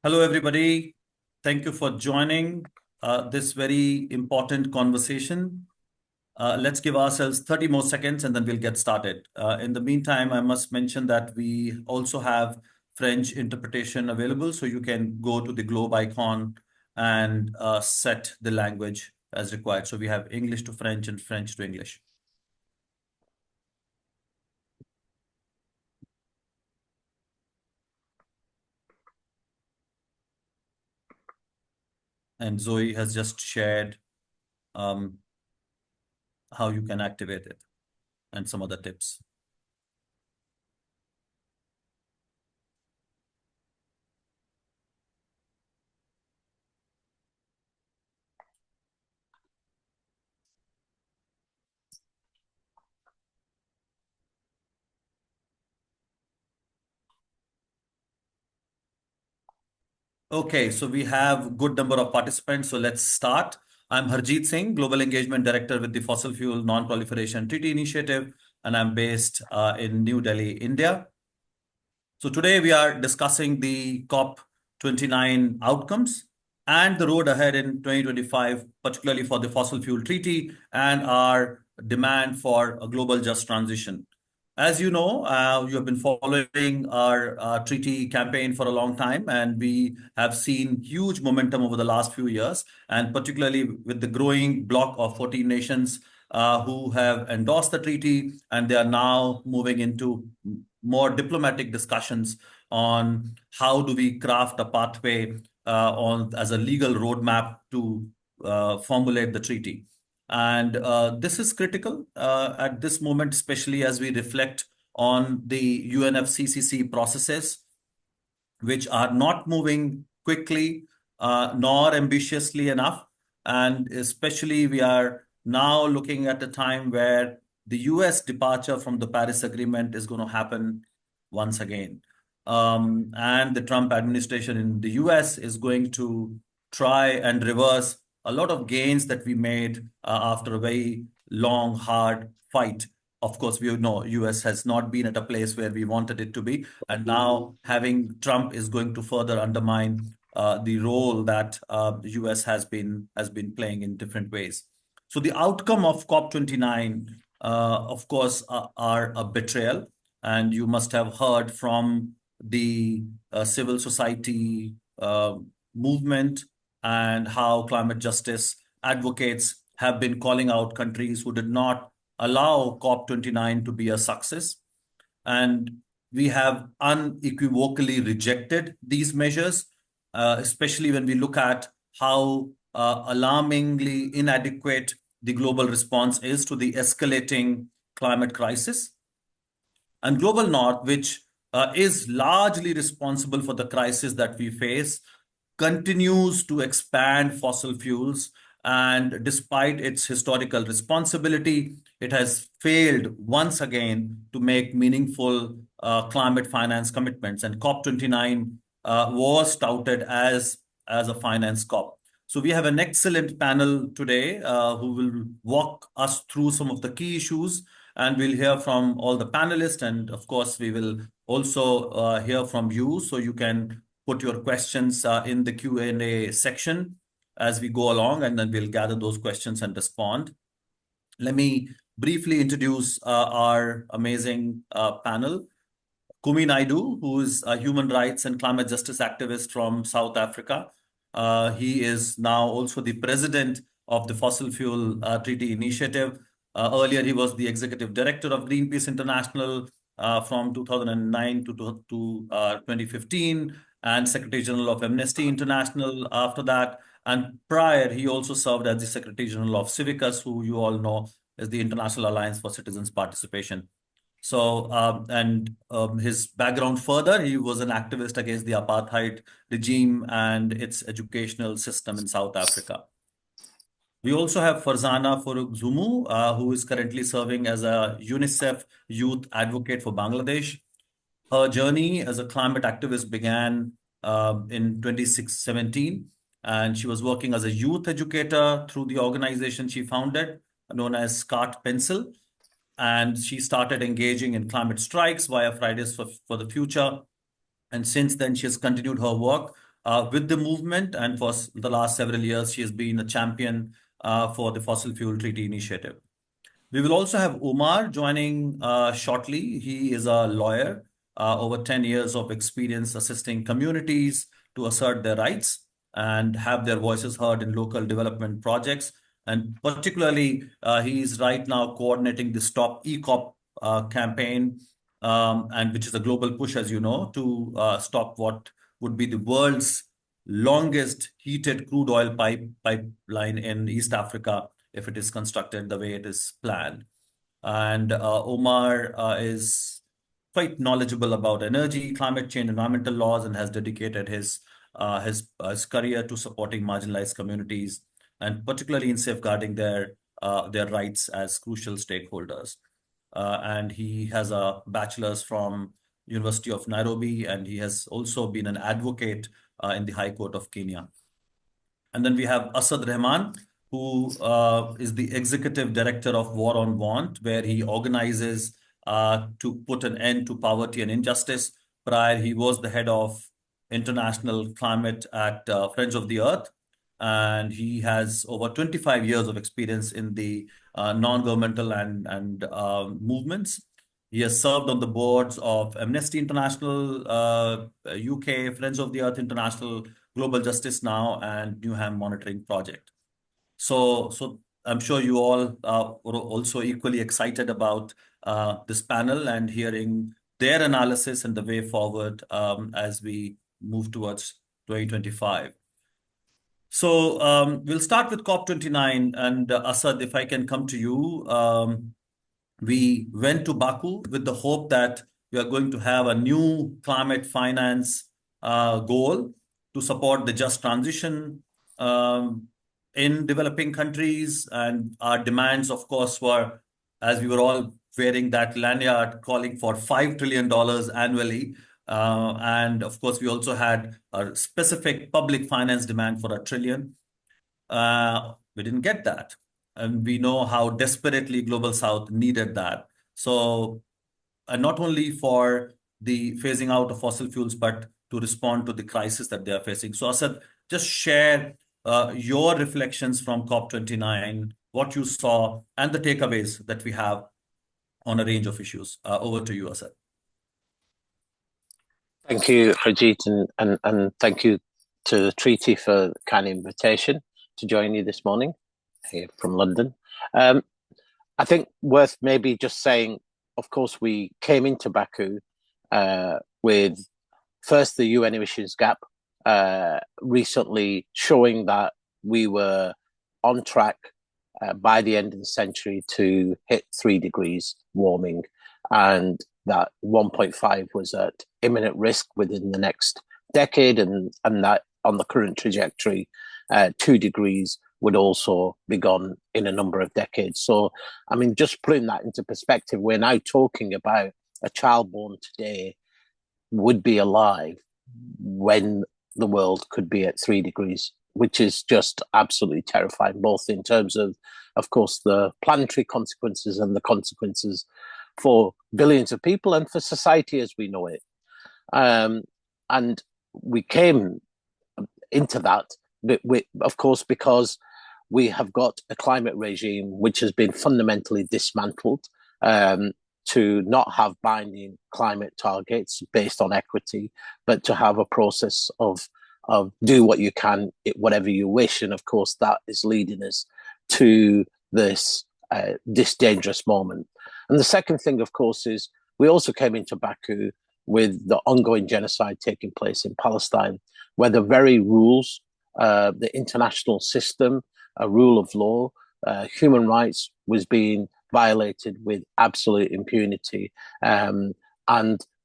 Hello, everybody. Thank you for joining this very important conversation. Let's give ourselves 30 more seconds and then we'll get started. In the meantime, I must mention that we also have French interpretation available, so you can go to the globe icon and set the language as required. So we have English to French and French to English. And Zoe has just shared um, how you can activate it and some other tips. Okay, so we have good number of participants, so let's start. I'm Harjeet Singh, Global Engagement Director with the Fossil Fuel Non-Proliferation Treaty Initiative, and I'm based in New Delhi, India. So today we are discussing the COP29 outcomes and the road ahead in 2025, particularly for the fossil fuel treaty and our demand for a global just transition. As you know, you have been following our treaty campaign for a long time, and we have seen huge momentum over the last few years, and particularly with the growing bloc of 14 nations who have endorsed the treaty, and they are now moving into more diplomatic discussions on how do we craft a pathway on as a legal roadmap to formulate the treaty. And this is critical at this moment, especially as we reflect on the UNFCCC processes, which are not moving quickly nor ambitiously enough. And especially, we are now looking at a time where the US departure from the Paris Agreement is going to happen once again. And the Trump administration in the US is going to try and reverse a lot of gains that we made after a very long, hard fight. Of course, we know US has not been at a place where we wanted it to be, and now having Trump is going to further undermine the role that the US has been playing in different ways. So the outcome of COP29, of course, are a betrayal, and you must have heard from the civil society movement and how climate justice advocates have been calling out countries who did not allow COP29 to be a success. And we have unequivocally rejected these measures, especially when we look at how alarmingly inadequate the global response is to the escalating climate crisis. And Global North, which is largely responsible for the crisis that we face, continues to expand fossil fuels. And despite its historical responsibility, it has failed once again to make meaningful climate finance commitments. And COP29 was touted as a finance COP. So we have an excellent panel today who will walk us through some of the key issues, and we'll hear from all the panelists. And of course, we will also hear from you, so you can put your questions in the Q&A section as we go along, and then we'll gather those questions and respond. Let me briefly introduce our amazing panel. Kumi Naidu, who is a human rights and climate justice activist from South Africa. He is now also the president of the Fossil Fuel Treaty Initiative. Earlier, he was the executive director of Greenpeace International from 2009 to 2015, and Secretary General of Amnesty International after that. And prior, he also served as the Secretary General of Civicus, who you all know is the International Alliance for Citizens Participation. So, his background further, he was an activist against the apartheid regime and its educational system in South Africa. We also have Farzana Farooq-Zumu, who is currently serving as a UNICEF youth advocate for Bangladesh. Her journey as a climate activist began in 2017, and she was working as a youth educator through the organization she founded, known as Cart Pencil. And she started engaging in climate strikes via Fridays for the Future. And since then, she has continued her work with the movement, and for the last several years, she has been a champion for the Fossil Fuel Treaty Initiative. We will also have Umar joining shortly. He is a lawyer, over 10 years of experience assisting communities to assert their rights and have their voices heard in local development projects. And particularly, he is right now coordinating the Stop ECOP campaign, and which is a global push, as you know, to stop what would be the world's longest heated crude oil pipeline in East Africa if it is constructed the way it is planned. And Omar is quite knowledgeable about energy, climate change, environmental laws, and has dedicated his career to supporting marginalized communities, and particularly in safeguarding their rights as crucial stakeholders. And he has a bachelor's from University of Nairobi, and he has also been an advocate in the High Court of Kenya. And then we have Asad Rahman, who is the executive director of War on Want, where he organizes to put an end to poverty and injustice. Prior, he was the head of international climate at Friends of the Earth, and he has over 25 years of experience in the non-governmental and movements. He has served on the boards of Amnesty International, UK, Friends of the Earth International, Global Justice Now, and Newham Monitoring Project. So I'm sure you all were also equally excited about this panel and hearing their analysis and the way forward as we move towards 2025. So we'll start with COP29, and Asad, if I can come to you. We went to Baku with the hope that we are going to have a new climate finance goal to support the just transition in developing countries. And our demands, of course, were, as we were all wearing that lanyard, calling for $5 trillion annually. And of course, we also had a specific public finance demand for $1 trillion. We didn't get that. And we know how desperately Global South needed that. So not only for the phasing out of fossil fuels, but to respond to the crisis that they are facing. So Asad, just share your reflections from COP29, what you saw, and the takeaways that we have on a range of issues. Over to you, Asad. Thank you, Harjeet, and thank you to the treaty for the kind invitation to join you this morning here from London. I think worth maybe just saying, of course, we came into Baku with first the UN emissions gap recently showing that we were on track by the end of the century to hit 3 degrees warming, and that 1.5 was at imminent risk within the next decade, and that on the current trajectory, 2 degrees would also be gone in a number of decades. So, I mean, just putting that into perspective, we're now talking about a child born today would be alive when the world could be at 3 degrees, which is just absolutely terrifying, both in terms of course, the planetary consequences and the consequences for billions of people and for society as we know it. And we came into that, of course, because we have got a climate regime which has been fundamentally dismantled to not have binding climate targets based on equity, but to have a process of do what you can, whatever you wish. And of course, that is leading us to this dangerous moment. And the second thing, of course, is we also came into Baku with the ongoing genocide taking place in Palestine, where the very rules, the international system, a rule of law, human rights was being violated with absolute impunity. And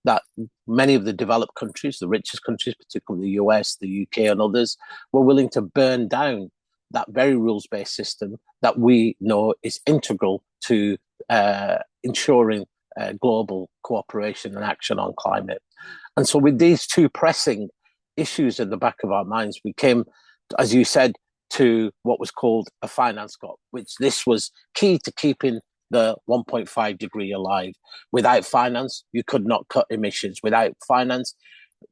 that many of the developed countries, the richest countries, particularly the US, the UK, and others, were willing to burn down that very rules-based system that we know is integral to ensuring global cooperation and action on climate. And so with these two pressing issues in the back of our minds, we came, as you said, to what was called a finance COP, which this was key to keeping the 1.5 degree alive. Without finance, you could not cut emissions. Without finance,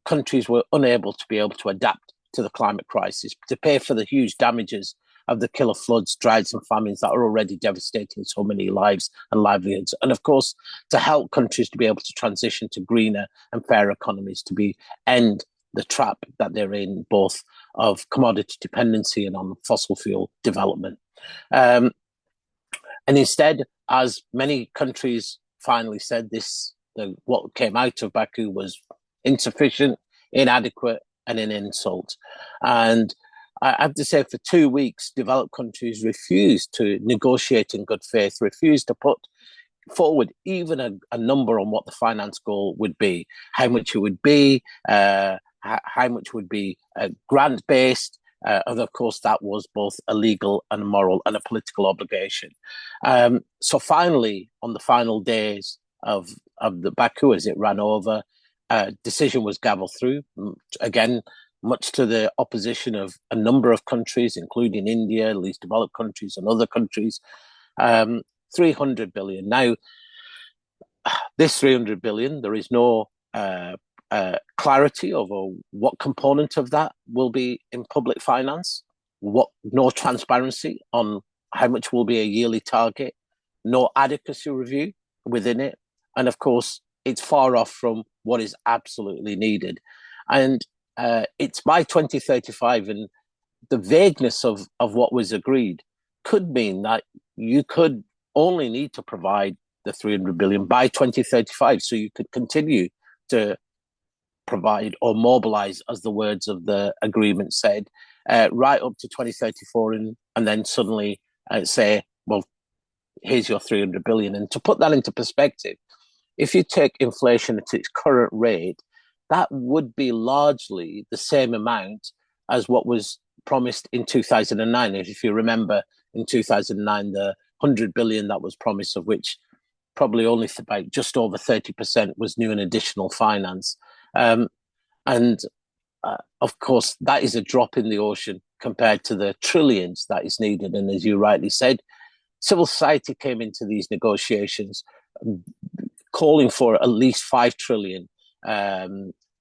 countries were unable to be able to adapt to the climate crisis, to pay for the huge damages of the killer floods, droughts, and famines that are already devastating so many lives and livelihoods. And of course, to help countries to be able to transition to greener and fairer economies, to end the trap that they're in, both of commodity dependency and on fossil fuel development. And instead, as many countries finally said, what came out of Baku was insufficient, inadequate, and an insult. And I have to say, for 2 weeks, developed countries refused to negotiate in good faith, refused to put forward even a number on what the finance goal would be, how much it would be, how much would be grant based. And of course, that was both a legal and a moral and a political obligation. So finally, on the final days of the Baku, as it ran over, decision was gavelled through. Again, much to the opposition of a number of countries, including India, least developed countries, and other countries. 300 billion. Now, this 300 billion, there is no clarity over what component of that will be in public finance, no transparency on how much will be a yearly target, no adequacy review within it. And of course, it's far off from what is absolutely needed. And it's by 2035, and the vagueness of what was agreed could mean that you could only need to provide the 300 billion by 2035. So you could continue to provide or mobilize, as the words of the agreement said, right up to 2034, and then suddenly say, well, here's your 300 billion. And to put that into perspective, if you take inflation at its current rate, that would be largely the same amount as what was promised in 2009. If you remember, in 2009, the 100 billion that was promised, of which probably only about just over 30% was new and additional finance. And of course, that is a drop in the ocean compared to the trillions that is needed. And as you rightly said, civil society came into these negotiations calling for at least 5 trillion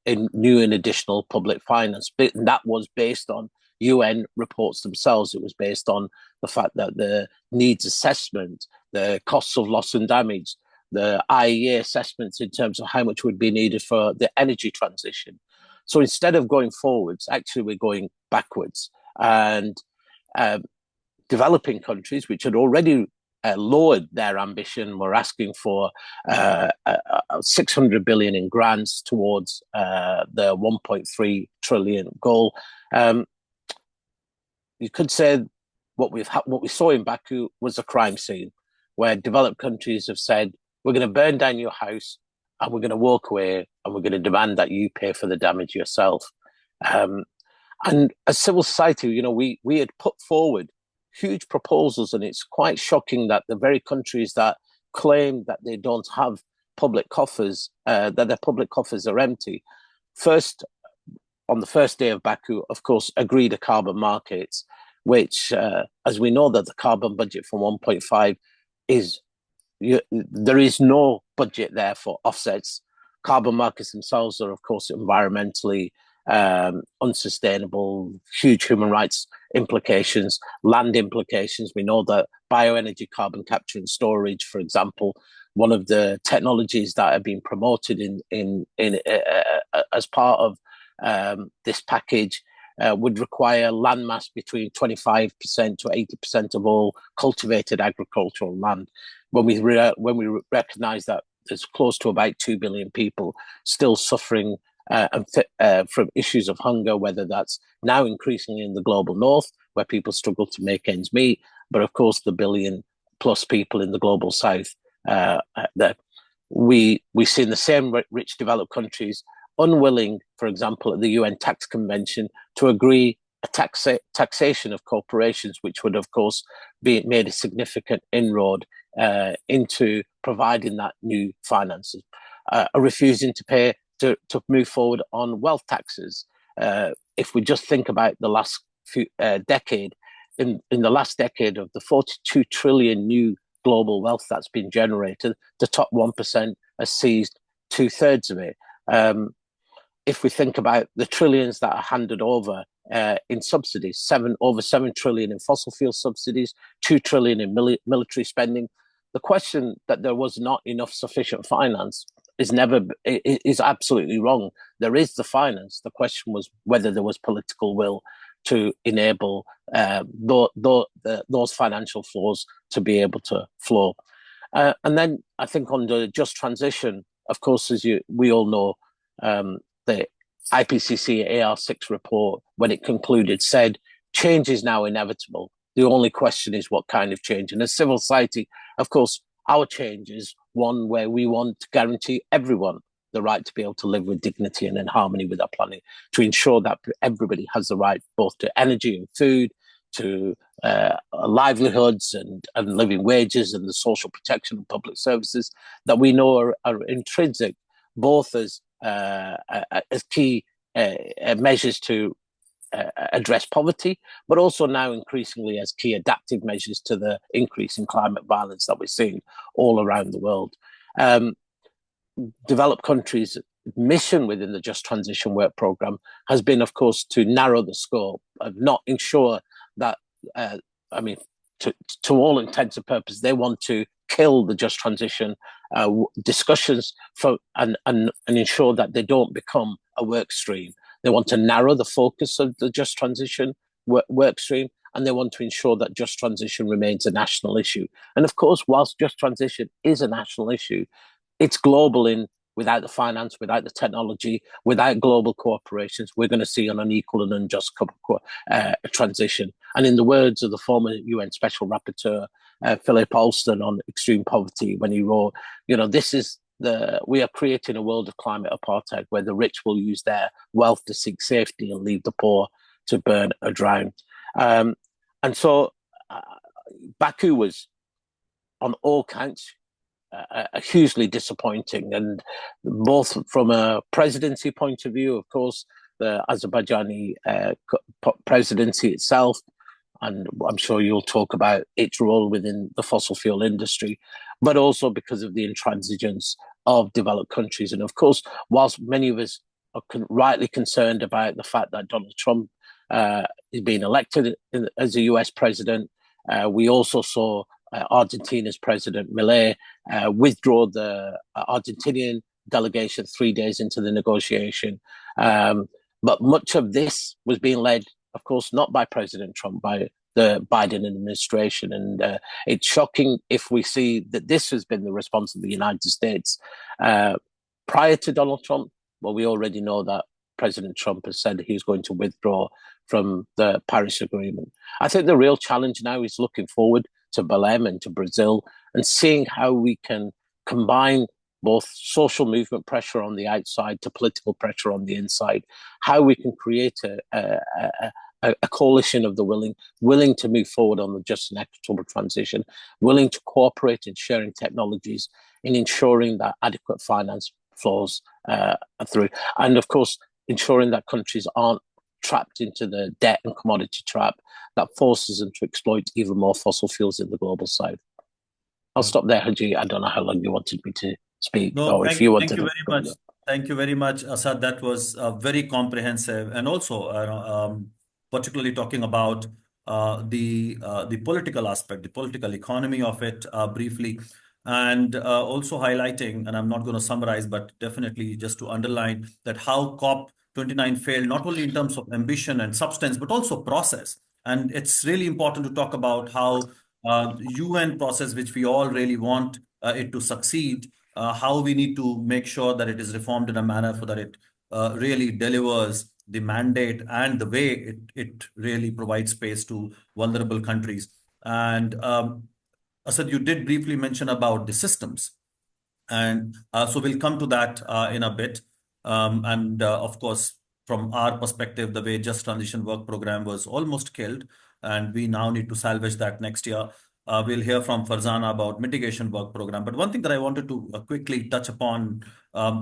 in new and additional public finance. But that was based on UN reports themselves. It was based on the fact that the needs assessment, the costs of loss and damage, the IEA assessments in terms of how much would be needed for the energy transition. So instead of going forwards, actually we're going backwards. And developing countries, which had already lowered their ambition, were asking for 600 billion in grants towards the 1.3 trillion goal. You could say what we saw in Baku was a crime scene, where developed countries have said, we're going to burn down your house and we're going to walk away and we're going to demand that you pay for the damage yourself. And as civil society, we had put forward huge proposals, and it's quite shocking that the very countries that claim that they don't have public coffers, that their public coffers are empty, on the first day of Baku, of course, agreed a carbon market, which, as we know, that the carbon budget for 1.5 there is no budget there for offsets. Carbon markets themselves are, of course, environmentally unsustainable, huge human rights implications, land implications. We know that bioenergy carbon capture and storage, for example, one of the technologies that are being promoted in as part of this package would require land mass between 25% to 80% of all cultivated agricultural land. When we recognise that there's close to about 2 billion people still suffering from issues of hunger, whether that's now increasingly in the global north, where people struggle to make ends meet, but of course the billion plus people in the global south, that we see in the same rich developed countries unwilling, for example, at the UN Tax Convention, to agree a taxation of corporations, which would, of course, be made a significant inroad into providing that new finances, are refusing to move forward on wealth taxes. If we just think about the last decade, in the last decade of the 42 trillion new global wealth that's been generated, the top 1% has seized 2/3 of it. If we think about the trillions that are handed over in subsidies, over 7 trillion in fossil fuel subsidies, 2 trillion in military spending. The question that there was not enough sufficient finance is absolutely wrong. There is the finance. The question was whether there was political will to enable those financial flows to be able to flow. And then I think on the just transition, of course, we all know, the IPCC AR6 report, when it concluded, said change is now inevitable. The only question is what kind of change. And as civil society, of course, our change is one where we want to guarantee everyone the right to be able to live with dignity and in harmony with our planet, to ensure that everybody has the right both to energy and food, to livelihoods and living wages, and the social protection and public services that we know are intrinsic, both as key measures to address poverty, but also now increasingly as key adaptive measures to the increase in climate violence that we're seeing all around the world. Developed countries' mission within the Just Transition Work Programme has been, of course, to narrow the scope, of not ensure that, to all intents and purposes, they want to kill the Just Transition discussions and ensure that they don't become a work stream. They want to narrow the focus of the Just Transition work stream, and they want to ensure that Just Transition remains a national issue. And of course, whilst Just Transition is a national issue, it's global without the finance, without the technology, without global corporations, we're going to see an unequal and unjust transition. And in the words of the former UN Special Rapporteur, Philip Alston, on extreme poverty, when he wrote, we are creating a world of climate apartheid where the rich will use their wealth to seek safety and leave the poor to burn or drown. And so Baku was, on all counts, hugely disappointing, and both from a presidency point of view, of course, the Azerbaijani presidency itself, and I'm sure you'll talk about its role within the fossil fuel industry, but also because of the intransigence of developed countries. And of course, whilst many of us are rightly concerned about the fact that Donald Trump is being elected as a US president, we also saw Argentina's President Milei withdraw the Argentinian delegation 3 days into the negotiation. But much of this was being led, of course, not by President Trump, by the Biden administration. And it's shocking if we see that this has been the response of the United States prior to Donald Trump. Well, we already know that President Trump has said he's going to withdraw from the Paris Agreement. I think the real challenge now is looking forward to Belém and to Brazil, and seeing how we can combine both social movement pressure on the outside to political pressure on the inside, how we can create a coalition of the willing to move forward on the just and equitable transition, willing to cooperate in sharing technologies, in ensuring that adequate finance flows through, and of course, ensuring that countries aren't trapped into the debt and commodity trap that forces them to exploit even more fossil fuels in the global south. I'll stop there, Haji. I don't know how long you wanted me to speak, No, or if you wanted thank you to. very much. Thank you very much, Asad. That was very comprehensive, and also particularly talking about the political aspect, the political economy of it briefly, and also highlighting, and I'm not going to summarize, but definitely just to underline that how COP29 failed, not only in terms of ambition and substance, but also process. And it's really important to talk about how UN process, which we all really want it to succeed, how we need to make sure that it is reformed in a manner so that it really delivers the mandate and the way it really provides space to vulnerable countries. And Asad, you did briefly mention about the systems. And so we'll come to that in a bit. And of course, from our perspective, the way Just Transition Work Program was almost killed, and we now need to salvage that next year. We'll hear from Farzana about mitigation work program. But one thing that I wanted to quickly touch upon,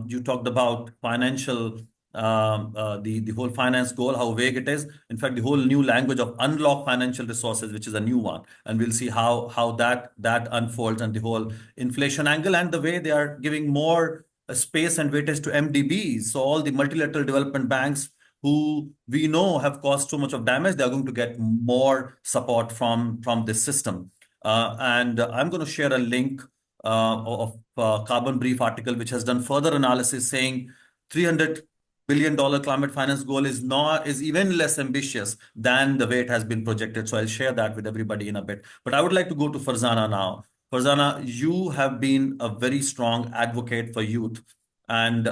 you talked about financial, the whole finance goal, how vague it is. In fact, the whole new language of unlock financial resources, which is a new one, and we'll see how that unfolds, and the whole inflation angle and the way they are giving more space and weightage to MDBs. So all the multilateral development banks who we know have caused so much of damage, they're going to get more support from this system. And I'm going to share a link of Carbon Brief article, which has done further analysis saying $300 billion climate finance goal is even less ambitious than the way it has been projected. So I'll share that with everybody in a bit. But I would like to go to Farzana now. Farzana, you have been a very strong advocate for youth, and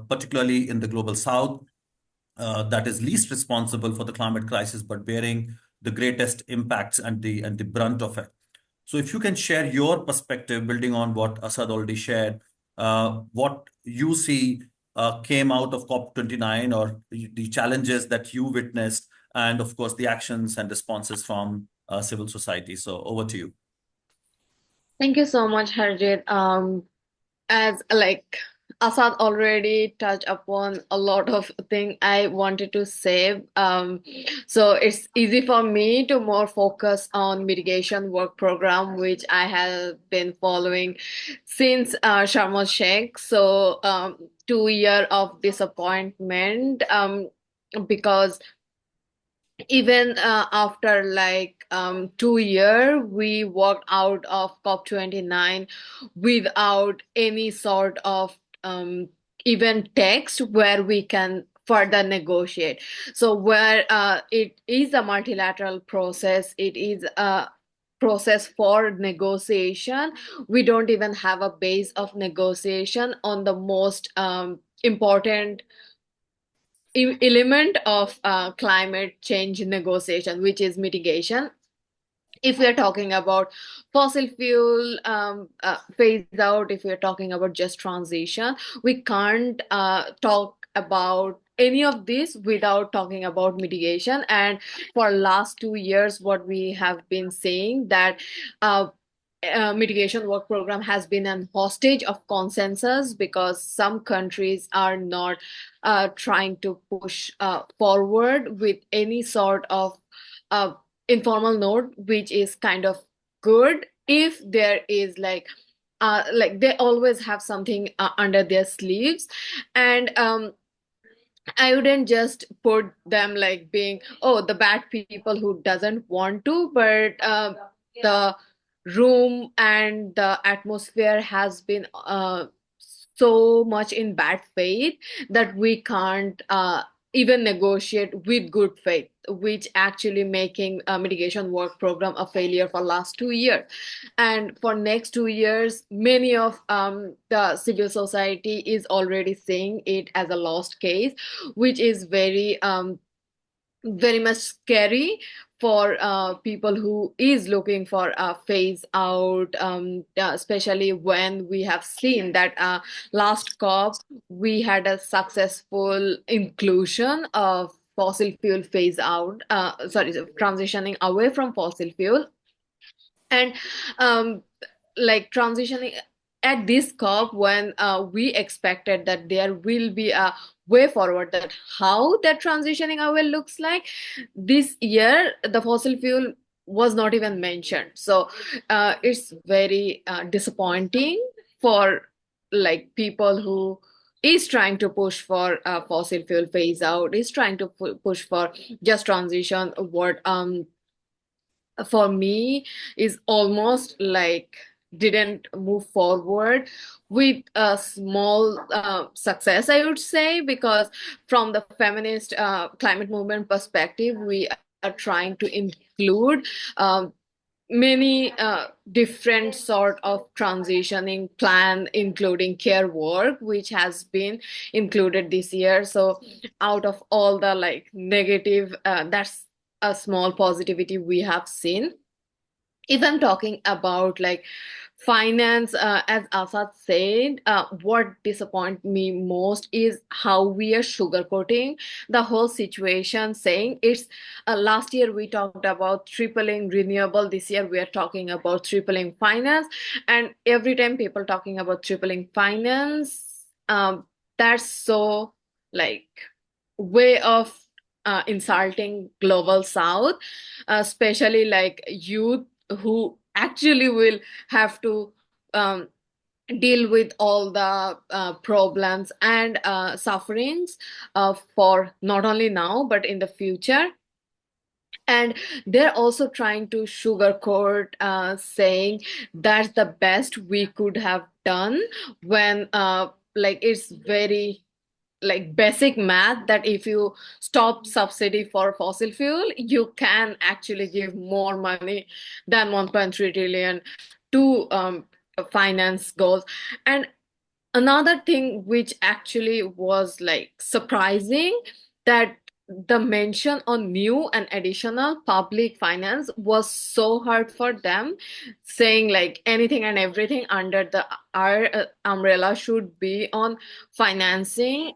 particularly in the global south, that is least responsible for the climate crisis, but bearing the greatest impacts and the brunt of it. So, if you can share your perspective, building on what Asad already shared, what you see came out of COP29, or the challenges that you witnessed, and of course the actions and responses from civil society. So, over to you. Thank you so much, Harjit. As like Asad already touched upon a lot of things I wanted to say. So it's easy for me to more focus on mitigation work program, which I have been following since Sharm el Sheikh. So 2 year of disappointment. Because even after like 2 year we walked out of COP29 without any sort of even text where we can further negotiate. So where it is a multilateral process, it is a process for negotiation. We don't even have a base of negotiation on the most important element of climate change negotiation, which is mitigation. If we are talking about fossil fuel phase out, if we are talking about just transition, we can't talk about any of this without talking about mitigation. And for last 2 years, what we have been saying that uh, mitigation work program has been an hostage of consensus because some countries are not trying to push forward with any sort of uh, informal note, which is kind of good if there is like they always have something under their sleeves. And I wouldn't just put them like being, oh, the bad people who doesn't want to, but the room and the atmosphere has been so much in bad faith that we can't even negotiate with good faith, which actually making a mitigation work program a failure for last 2 years. And for next 2 years, many of the civil society is already seeing it as a lost case, which is very much scary for people who is looking for a phase out, especially when we have seen that last COP we had a successful inclusion of fossil fuel phase out, sorry, transitioning away from fossil fuel. And um, like transitioning at this COP, when we expected that there will be a way forward, that how that transitioning away looks like, this year the fossil fuel was not even mentioned. So it's very disappointing for like people who is trying to push for fossil fuel phase out, is trying to push for just transition. What for me is almost like didn't move forward with a small success, I would say, because from the feminist climate movement perspective, we are trying to include many different sort of transitioning plan, including care work, which has been included this year. So out of all the like negative, that's a small positivity we have seen. If I'm talking about like finance, as Asad said, what disappoints me most is how we are sugarcoating the whole situation, saying it's last year we talked about tripling renewable, this year we are talking about tripling finance. And every time people talking about tripling finance, that's so like way of insulting global south, especially like youth who actually will have to um, deal with all the problems and sufferings for not only now but in the future. And they're also trying to sugarcoat, saying that's the best we could have done, when like it's very like basic math that if you stop subsidy for fossil fuel, you can actually give more money than 1.3 trillion to finance goals. And another thing which actually was like surprising, that the mention on new and additional public finance was so hard for them, saying like anything and everything under the our umbrella should be on financing.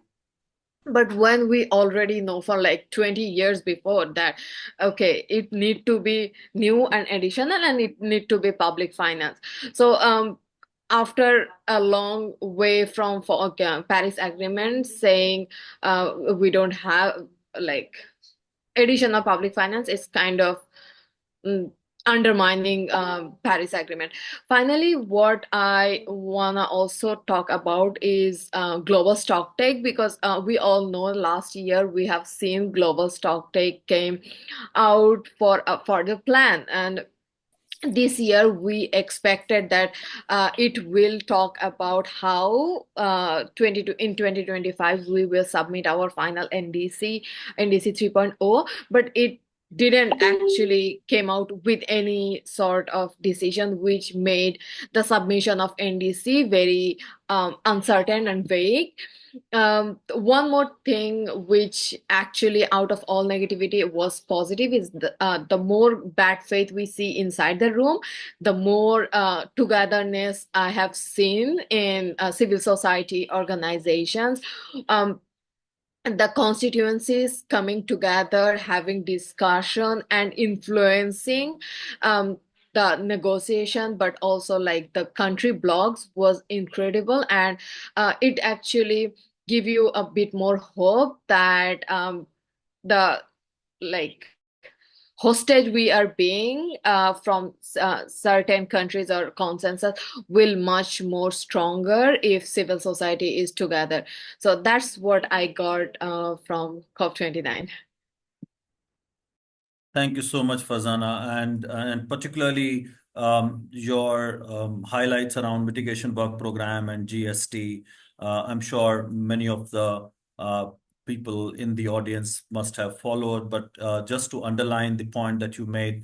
But when we already know for like 20 years before that, okay, it need to be new and additional and it need to be public finance. So after a long way from Paris Agreement saying we don't have like additional public finance, is kind of mm, undermining Paris Agreement. Finally, what I wanna also talk about is global stock take, because we all know last year we have seen global stock take came out for the plan, and this year we expected that it will talk about how 2025 we will submit our final NDC 3.0, but it didn't actually came out with any sort of decision, which made the submission of NDC very uncertain and vague. One more thing which actually out of all negativity was positive is the more bad faith we see inside the room, the more togetherness I have seen in civil society organizations. Um, the constituencies coming together, having discussion and influencing the negotiation, but also like the country blogs was incredible. And it actually give you a bit more hope that the like hostage we are being from certain countries or consensus will much more stronger if civil society is together. So that's what I got from COP29. Thank you so much, Fazana, and particularly your highlights around mitigation work program and GST. I'm sure many of the people in the audience must have followed, but just to underline the point that you made,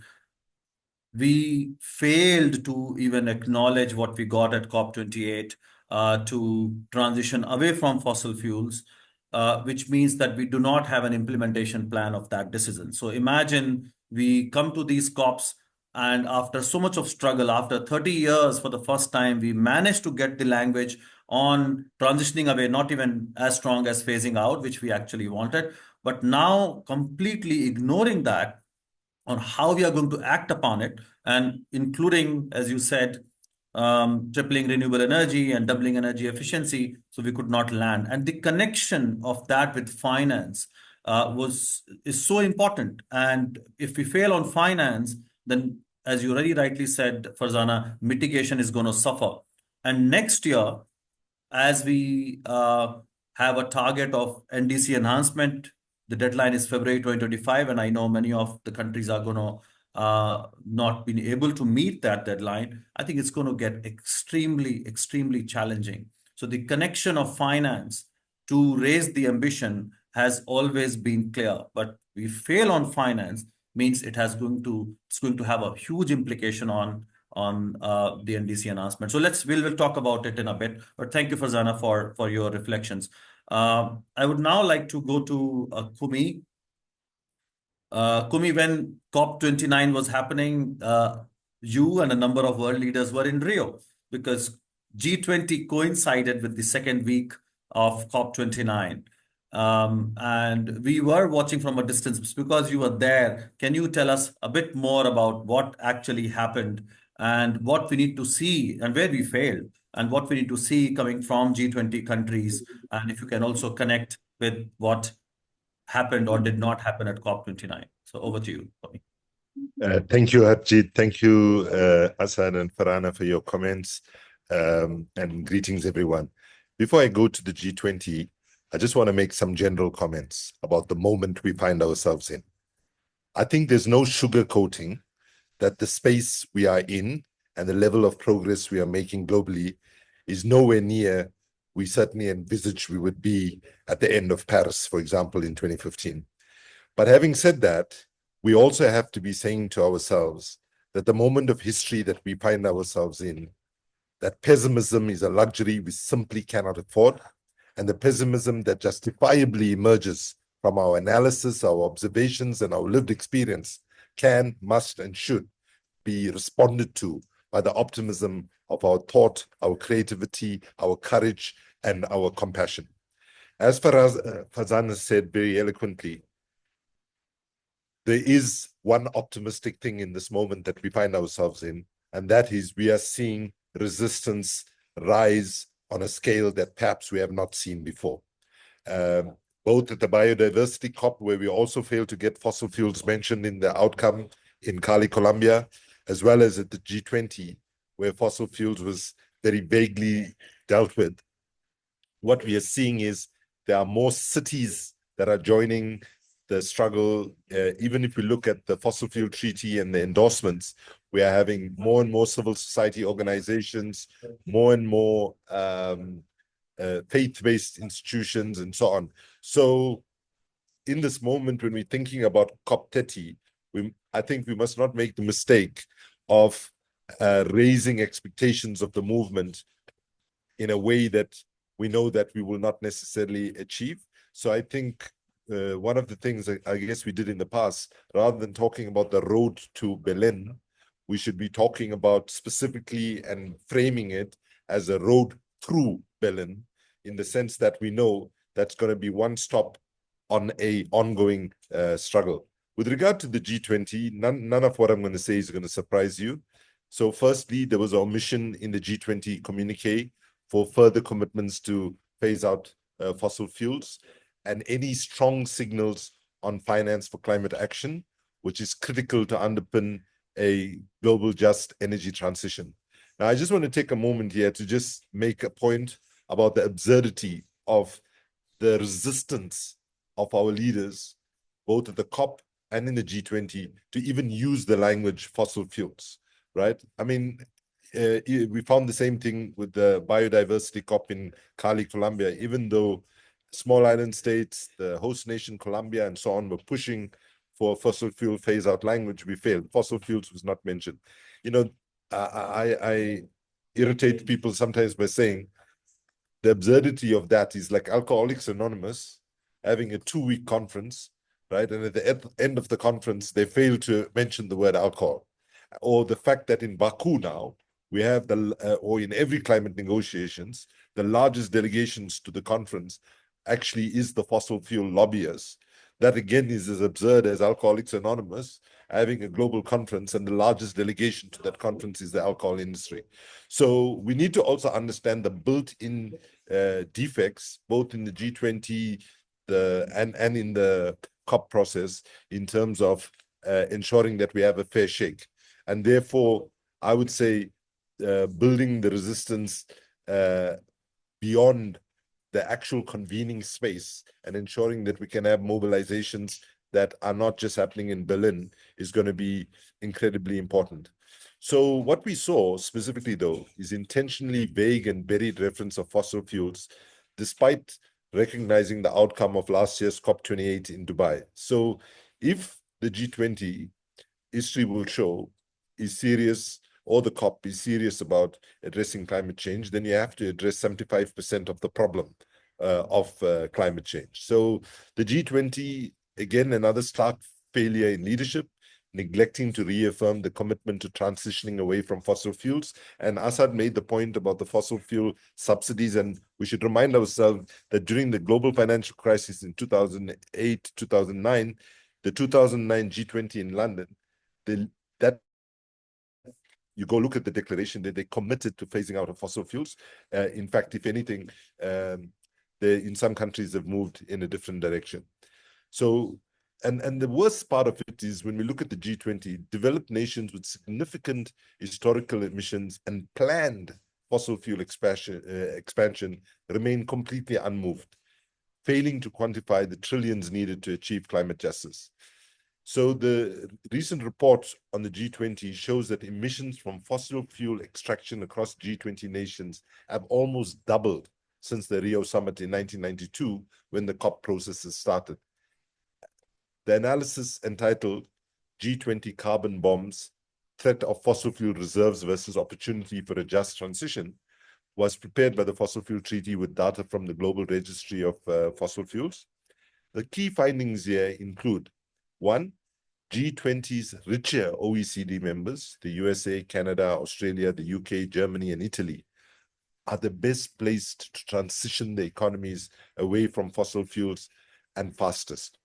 we failed to even acknowledge what we got at COP28 to transition away from fossil fuels, which means that we do not have an implementation plan of that decision. So imagine we come to these COPs, and after so much of struggle, after 30 years, for the first time, we managed to get the language on transitioning away, not even as strong as phasing out, which we actually wanted, but now completely ignoring that on how we are going to act upon it, and including, as you said, tripling renewable energy and doubling energy efficiency. So we could not land. And the connection of that with finance is so important. And if we fail on finance, then, as you already rightly said, Farzana, mitigation is going to suffer. And next year, as we have a target of NDC enhancement, the deadline is February 2025, and I know many of the countries are going to not be able to meet that deadline. I think it's going to get extremely, extremely challenging. So the connection of finance to raise the ambition has always been clear, but we fail on finance means it's going to have a huge implication on the NDC announcement. So we'll talk about it in a bit. But thank you, Farzana, for your reflections. I would now like to go to Kumi. Kumi, when COP29 was happening, you and a number of world leaders were in Rio because G20 coincided with the second week of COP29. And we were watching from a distance because you were there. Can you tell us a bit more about what actually happened and what we need to see and where we failed and what we need to see coming from G20 countries? And if you can also connect with what happened or did not happen at COP29. So over to you, Tommy. Thank you, Harjit. Thank you, Hassan and Farhana, for your comments. and greetings, everyone. Before I go to the G20, I just want to make some general comments about the moment we find ourselves in. I think there's no sugarcoating that the space we are in and the level of progress we are making globally is nowhere near we certainly envisaged we would be at the end of Paris, for example, in 2015. But having said that, we also have to be saying to ourselves that the moment of history that we find ourselves in, that pessimism is a luxury we simply cannot afford, and the pessimism that justifiably emerges from our analysis, our observations, and our lived experience can, must, and should be responded to by the optimism of our thought, our creativity, our courage, and our compassion. As Fazan has said very eloquently, there is one optimistic thing in this moment that we find ourselves in, and that is we are seeing resistance rise on a scale that perhaps we have not seen before. Both at the biodiversity COP, where we also failed to get fossil fuels mentioned in the outcome in Cali, Colombia, as well as at the G20, where fossil fuels was very vaguely dealt with. What we are seeing is there are more cities that are joining the struggle. Even if we look at the fossil fuel treaty and the endorsements, we are having more and more civil society organizations, more and more faith-based institutions, and so on. So in this moment, when we're thinking about COP30, I think we must not make the mistake of raising expectations of the movement in a way that we know that we will not necessarily achieve. So I think one of the things I guess we did in the past, rather than talking about the road to Berlin, we should be talking about specifically and framing it as a road through Berlin, in the sense that we know that's going to be one stop on a ongoing struggle. With regard to the G20, none of what I'm going to say is going to surprise you. So firstly, there was an omission in the G20 communique for further commitments to phase out fossil fuels and any strong signals on finance for climate action, which is critical to underpin a global just energy transition. Now, I just want to take a moment here to just make a point about the absurdity of the resistance of our leaders, both at the COP and in the G20, to even use the language fossil fuels, right? I mean, we found the same thing with the biodiversity COP in Cali, Colombia. Even though small island states, the host nation, Colombia, and so on, were pushing for fossil fuel phase-out language, we failed. Fossil fuels was not mentioned. You know, I irritate people sometimes by saying the absurdity of that is like Alcoholics Anonymous having a 2-week conference, right? And at the end of the conference, they fail to mention the word alcohol. Or the fact that in Baku now, we have or in every climate negotiations, the largest delegations to the conference actually is the fossil fuel lobbyists. That again is as absurd as Alcoholics Anonymous having a global conference, and the largest delegation to that conference is the alcohol industry. So we need to also understand the built-in defects, both in the G20 and in the COP process, in terms of ensuring that we have a fair shake. And therefore, I would say building the resistance beyond the actual convening space and ensuring that we can have mobilizations that are not just happening in Berlin is going to be incredibly important. So what we saw specifically, though, is intentionally vague and buried reference of fossil fuels, despite recognizing the outcome of last year's COP28 in Dubai. So if the G20, history will show, is serious, or the COP is serious about addressing climate change, then you have to address 75% of the problem of climate change. So the G20, again, another stark failure in leadership, neglecting to reaffirm the commitment to transitioning away from fossil fuels. And Assad made the point about the fossil fuel subsidies, and we should remind ourselves that during the global financial crisis in 2008, 2009, the 2009 G20 in London, that you go look at the declaration that they committed to phasing out of fossil fuels. In fact, if anything, they in some countries have moved in a different direction. So, and the worst part of it is when we look at the G20, developed nations with significant historical emissions and planned fossil fuel expansion remain completely unmoved, failing to quantify the trillions needed to achieve climate justice. So the recent report on the G20 shows that emissions from fossil fuel extraction across G20 nations have almost doubled since the Rio summit in 1992, when the COP processes started. The analysis, entitled G20 Carbon Bombs, Threat of Fossil Fuel Reserves versus Opportunity for a Just Transition, was prepared by the Fossil Fuel Treaty with data from the Global Registry of Fossil Fuels. The key findings here include: one, G20's richer OECD members, the USA, Canada, Australia, the UK, Germany, and Italy, are the best placed to transition the economies away from fossil fuels and fastest.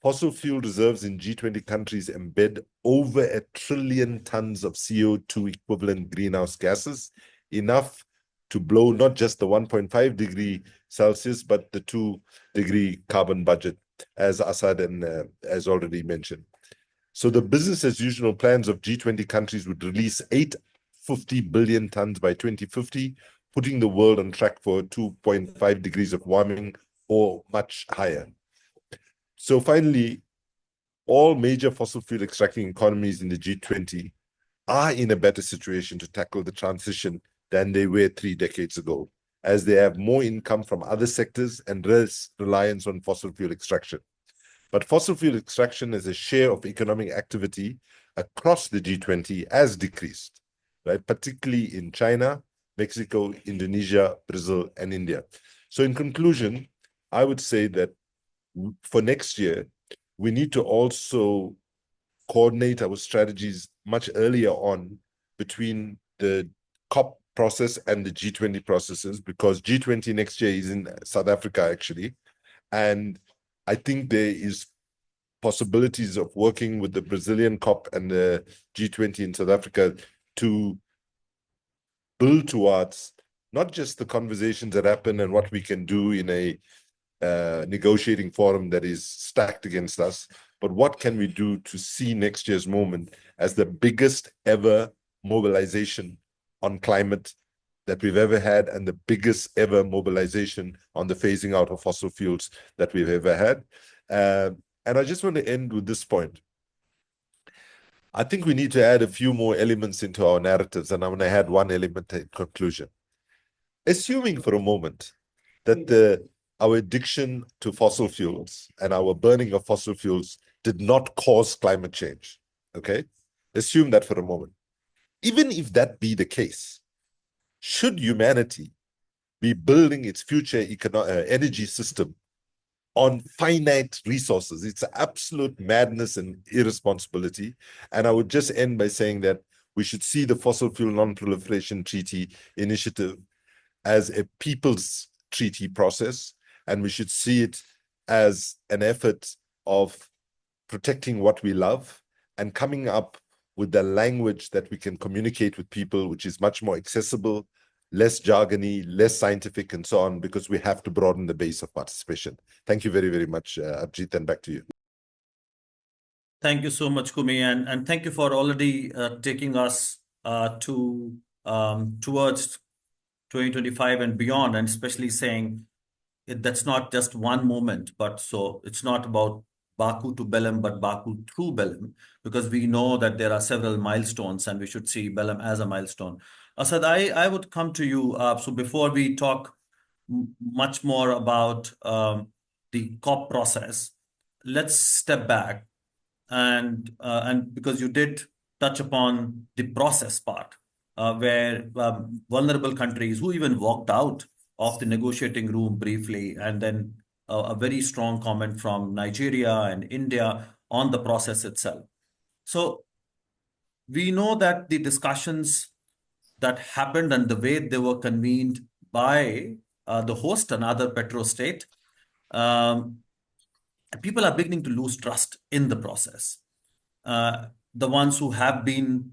Fossil fuel reserves in G20 countries embed over 1 trillion tons of CO2 equivalent greenhouse gases, enough to blow not just the 1.5 degree Celsius, but the 2-degree carbon budget, as Assad has already mentioned. So the business as usual plans of G20 countries would release 850 billion tons by 2050, putting the world on track for 2.5 degrees of warming or much higher. So finally, all major fossil fuel extracting economies in the G20 are in a better situation to tackle the transition than they were 3 decades ago, as they have more income from other sectors and less reliance on fossil fuel extraction. But fossil fuel extraction as a share of economic activity across the G20 has decreased, right? Particularly in China, Mexico, Indonesia, Brazil, and India. So in conclusion, I would say that for next year, we need to also coordinate our strategies much earlier on between the COP process and the G20 processes, because G20 next year is in South Africa, actually. And I think there is possibilities of working with the Brazilian COP and the G20 in South Africa to build towards not just the conversations that happen and what we can do in a negotiating forum that is stacked against us, but what can we do to see next year's moment as the biggest ever mobilization on climate that we've ever had, and the biggest ever mobilization on the phasing out of fossil fuels that we've ever had. And I just want to end with this point. I think we need to add a few more elements into our narratives, and I'm going to add one element in conclusion. Assuming for a moment that our addiction to fossil fuels and our burning of fossil fuels did not cause climate change, okay? Assume that for a moment. Even if that be the case, should humanity be building its future energy system on finite resources? It's absolute madness and irresponsibility. And I would just end by saying that we should see the Fossil Fuel Non-Proliferation Treaty Initiative as a people's treaty process, and we should see it as an effort of protecting what we love and coming up with the language that we can communicate with people, which is much more accessible, less jargony, less scientific, and so on, because we have to broaden the base of participation. Thank you very, very much, Abhijit, and back to you. Thank you so much, Kumi, and thank you for already taking us towards 2025 and beyond, and especially saying that's not just one moment, but so it's not about Baku to Belém, but Baku through Belém, because we know that there are several milestones and we should see Belém as a milestone. Asad, I would come to you. So before we talk much more about the COP process, let's step back and because you did touch upon the process part, where vulnerable countries who even walked out of the negotiating room briefly, and then a very strong comment from Nigeria and India on the process itself. So we know that the discussions that happened and the way they were convened by the host, another petrostate, people are beginning to lose trust in the process. The ones who have been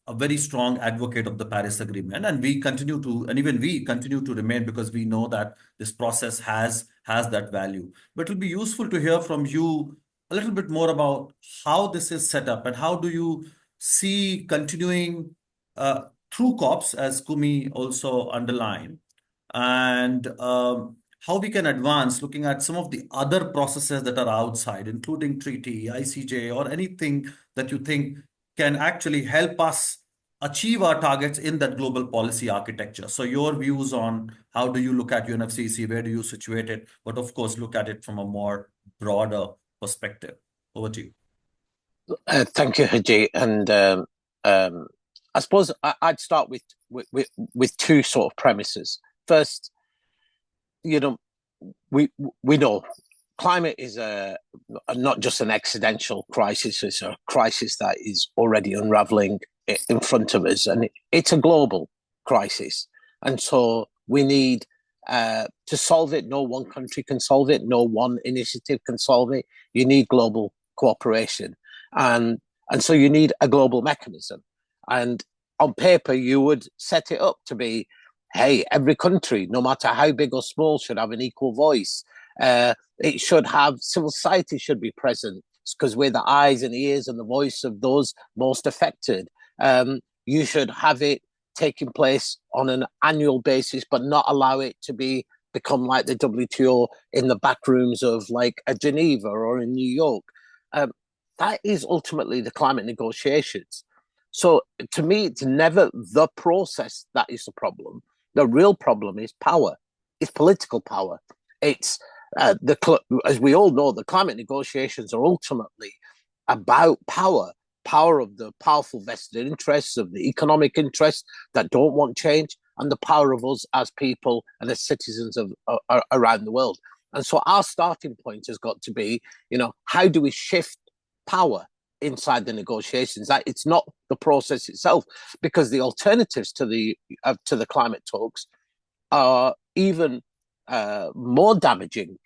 a very strong advocate of the Paris Agreement, and we continue to, and even we continue to remain, because we know that this process has that value. But it'll be useful to hear from you a little bit more about how this is set up and how do you see continuing through COPs, as Kumi also underlined, and how we can advance looking at some of the other processes that are outside, including treaty, ICJ, or anything that you think can actually help us achieve our targets in that global policy architecture. So your views on how do you look at UNFCCC, where do you situate it, but of course look at it from a more broader perspective. Over to you. Thank you, Haji. And I suppose I'd start with two sort of premises. First, we know climate is not just an accidental crisis; it's a crisis that is already unraveling in front of us, and it's a global crisis. And so we need to solve it. No one country can solve it. No one initiative can solve it. You need global cooperation, and so you need a global mechanism. And on paper, you would set it up to be, hey, every country, no matter how big or small, should have an equal voice. It should have civil society should be present because we're the eyes and ears and the voice of those most affected. You should have it taking place on an annual basis, but not allow it to become like the WTO in the back rooms of like a Geneva or in New York. That is ultimately the climate negotiations. So to me, it's never the process that is the problem. The real problem is power. It's political power. It's as we all know, the climate negotiations are ultimately about power of the powerful vested interests, of the economic interests that don't want change, and the power of us as people and as citizens of around the world. And so our starting point has got to be, how do we shift power inside the negotiations? That it's not the process itself, because the alternatives to the climate talks are even more damaging.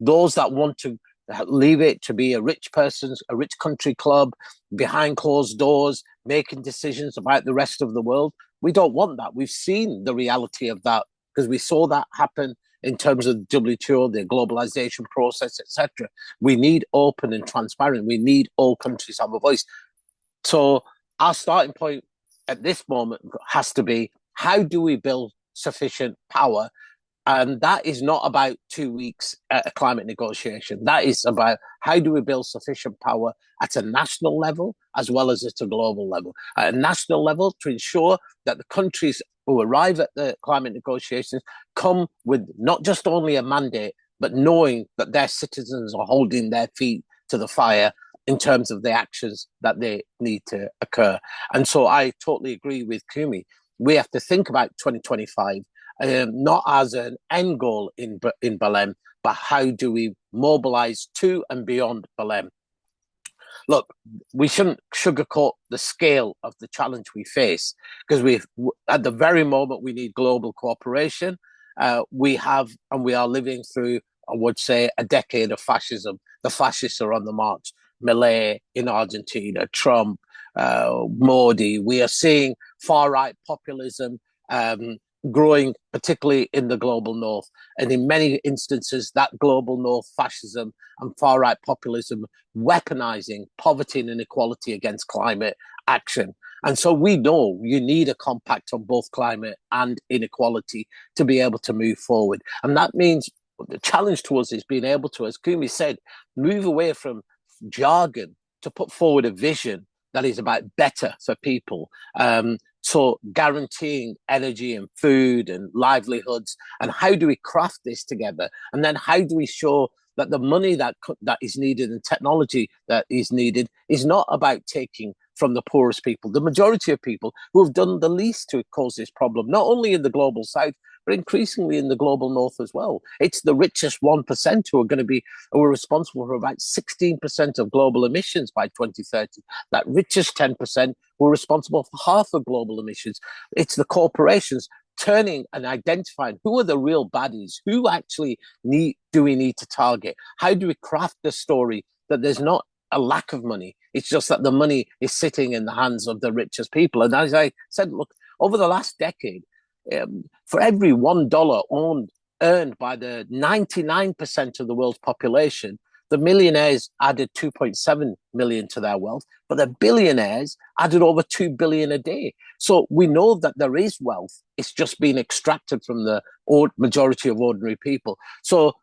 Those that want to leave it to be a rich country club behind closed doors, making decisions about the rest of the world. We don't want that. We've seen the reality of that because we saw that happen in terms of WTO, the globalization process, etc. We need open and transparent. We need all countries to have a voice. So our starting point at this moment has to be, how do we build sufficient power? And that is not about 2 weeks at a climate negotiation. That is about how do we build sufficient power at a national level as well as at a global level. At a national level, to ensure that the countries who arrive at the climate negotiations come with not just only a mandate, but knowing that their citizens are holding their feet to the fire in terms of the actions that they need to occur. And so I totally agree with Kumi. We have to think about 2025 not as an end goal in Belém, but how do we mobilize to and beyond Belém? Look, we shouldn't sugarcoat the scale of the challenge we face, because at the very moment we need global cooperation. We are living through, I would say, a decade of fascism. The fascists are on the march. Milei in Argentina, Trump, Modi. We are seeing far-right populism growing, particularly in the global north. And in many instances, that global north fascism and far-right populism weaponizing poverty and inequality against climate action. And so we know you need a compact on both climate and inequality to be able to move forward. And that means the challenge to us is being able to, as Kumi said, move away from jargon to put forward a vision that is about better for people. So guaranteeing energy and food and livelihoods, and how do we craft this together? And then how do we show that the money that is needed and technology that is needed is not about taking from the poorest people, the majority of people who have done the least to cause this problem, not only in the global south, but increasingly in the global north as well. It's the richest 1% who are responsible for about 16% of global emissions by 2030. That richest 10% were responsible for half of global emissions. It's the corporations turning and identifying who are the real baddies, who actually do we need to target? How do we craft the story that there's not a lack of money? It's just that the money is sitting in the hands of the richest people. And as I said, look, over the last decade, for every $1 earned by the 99% of the world's population, The millionaires added 2.7 million to their wealth, but the billionaires added over 2 billion a day. So we know that there is wealth. It's just being extracted from the majority of ordinary people. So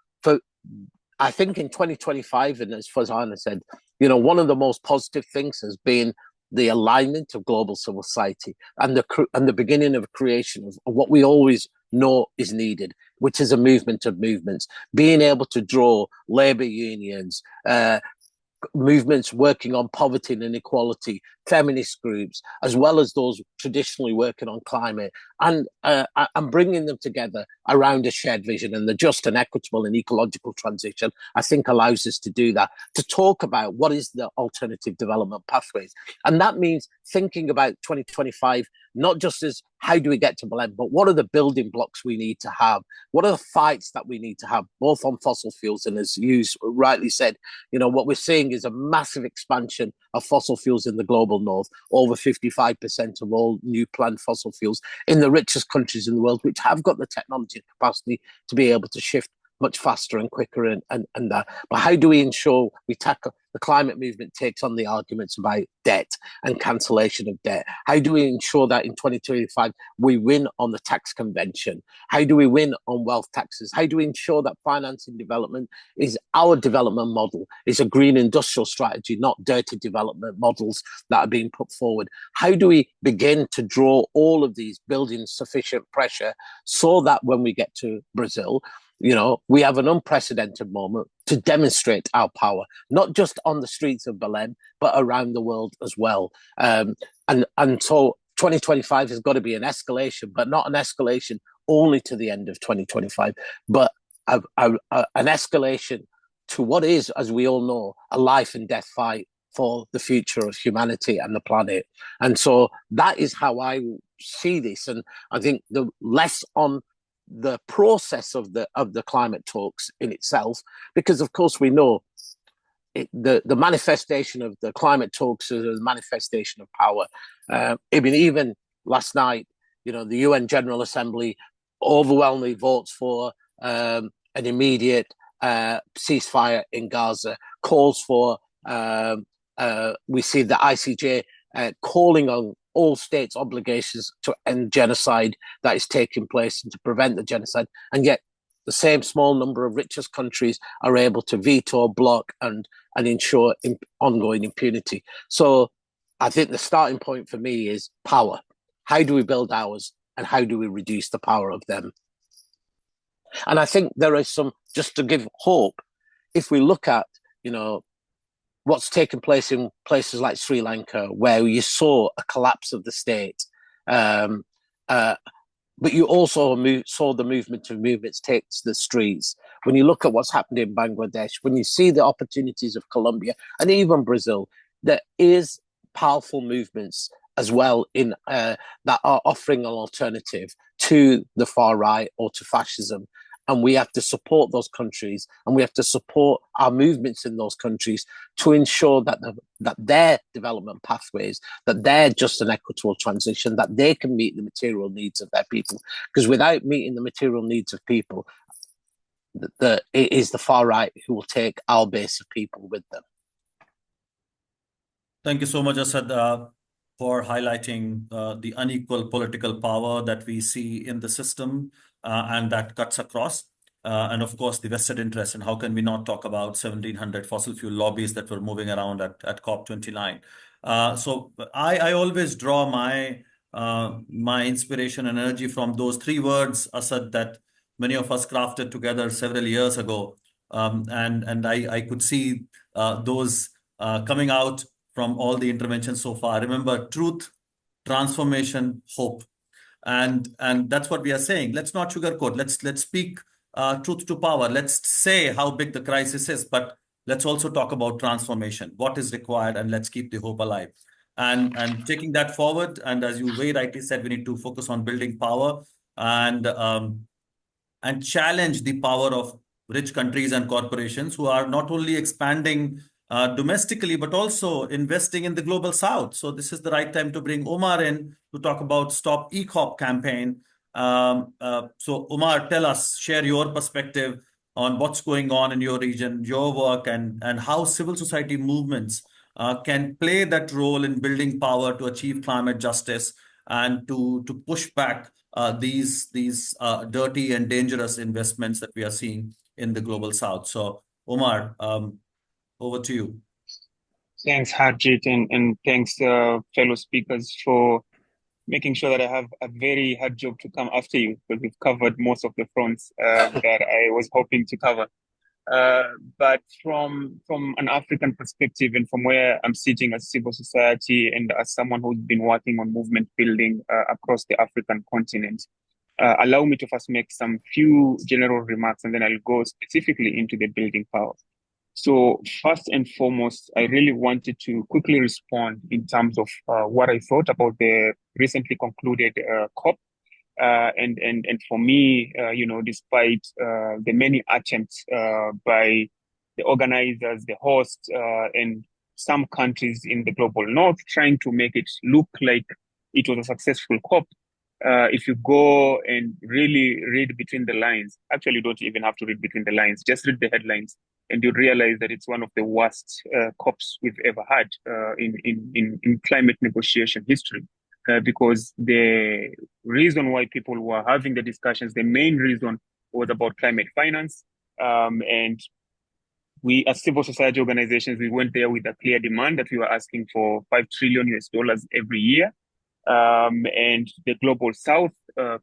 I think in 2025, and as Fazana said, one of the most positive things has been the alignment of global civil society and the beginning of a creation of what we always know is needed, which is a movement of movements, being able to draw labor unions, movements working on poverty and inequality, feminist groups, as well as those traditionally working on climate, and bringing them together around a shared vision. And the just and equitable and ecological transition, I think, allows us to do that, to talk about what is the alternative development pathways. And that means thinking about 2025, not just as how do we get to Belém, but what are the building blocks we need to have? What are the fights that we need to have, both on fossil fuels? And as you rightly said, what we're seeing is a massive expansion of fossil fuels in the global north, over 55% of all new planned fossil fuels in the richest countries in the world, which have got the technology and capacity to be able to shift much faster and quicker and that. But how do we ensure we tackle the climate movement takes on the arguments about debt and cancellation of debt? How do we ensure that in 2025 we win on the tax convention? How do we win on wealth taxes? How do we ensure that financing development is our development model, is a green industrial strategy, not dirty development models that are being put forward? How do we begin to draw all of these, building sufficient pressure so that when we get to Brazil, we have an unprecedented moment to demonstrate our power, not just on the streets of Belém, but around the world as well. And so 2025 has got to be an escalation, but not an escalation only to the end of 2025, but an escalation to what is, as we all know, a life and death fight for the future of humanity and the planet. And so that is how I see this. And I think the less on the process of the climate talks in itself, because of course we know the manifestation of the climate talks is a manifestation of power. Even last night, the UN General Assembly overwhelmingly votes for an immediate ceasefire in Gaza, calls for we see the ICJ calling on all states' obligations to end genocide that is taking place and to prevent the genocide. And yet the same small number of richest countries are able to veto, block, and ensure ongoing impunity. So I think the starting point for me is power. How do we build ours, and how do we reduce the power of them? And I think there is some, just to give hope, if we look at, what's taken place in places like Sri Lanka, where you saw a collapse of the state, but you also saw the movement of movements take to the streets. When you look at what's happened in Bangladesh, when you see the opportunities of Colombia and even Brazil, there is powerful movements as well in that are offering an alternative to the far right or to fascism. And we have to support those countries, and we have to support our movements in those countries to ensure that their development pathways, that their just and equitable transition, that they can meet the material needs of their people. Because without meeting the material needs of people, it is the far right who will take our base of people with them. Thank you so much, Asad, for highlighting the unequal political power that we see in the system. And that cuts across. And of course, the vested interest. And how can we not talk about 1,700 fossil fuel lobbies that were moving around at COP29? So I always draw my inspiration and energy from those three words, Asad, that many of us crafted together several years ago. And I could see those coming out from all the interventions so far. Remember, truth, transformation, hope. And that's what we are saying. Let's not sugarcoat. Let's speak truth to power. Let's say how big the crisis is, but let's also talk about transformation, what is required, and let's keep the hope alive. And taking that forward, and as you very rightly said, we need to focus on building power and challenge the power of rich countries and corporations who are not only expanding domestically, but also investing in the global south. So this is the right time to bring Omar in to talk about Stop ECOP campaign. So Omar, tell us, share your perspective. on what's going on in your region, your work, and how civil society movements can play that role in building power to achieve climate justice and to push back these dirty and dangerous investments that we are seeing in the global south. So, Omar, over to you. Thanks, Harjit, and thanks, fellow speakers, for making sure that I have a very hard job to come after you, because we've covered most of the fronts that I was hoping to cover. But from an African perspective, and from where I'm sitting as civil society and as someone who's been working on movement building across the African continent, allow me to first make some few general remarks, and then I'll go specifically into the building power. So first and foremost, I really wanted to quickly respond in terms of what I thought about the recently concluded COP. And for me, despite the many attempts by the organizers, the hosts, and some countries in the global north trying to make it look like it was a successful COP, if you go and really read between the lines, actually you don't even have to read between the lines, just read the headlines, and you realize that it's one of the worst COPs we've ever had in climate negotiation history. Because the reason why people were having the discussions, the main reason was about climate finance. And we, as civil society organizations, we went there with a clear demand that we were asking for $5 trillion every year. And the global south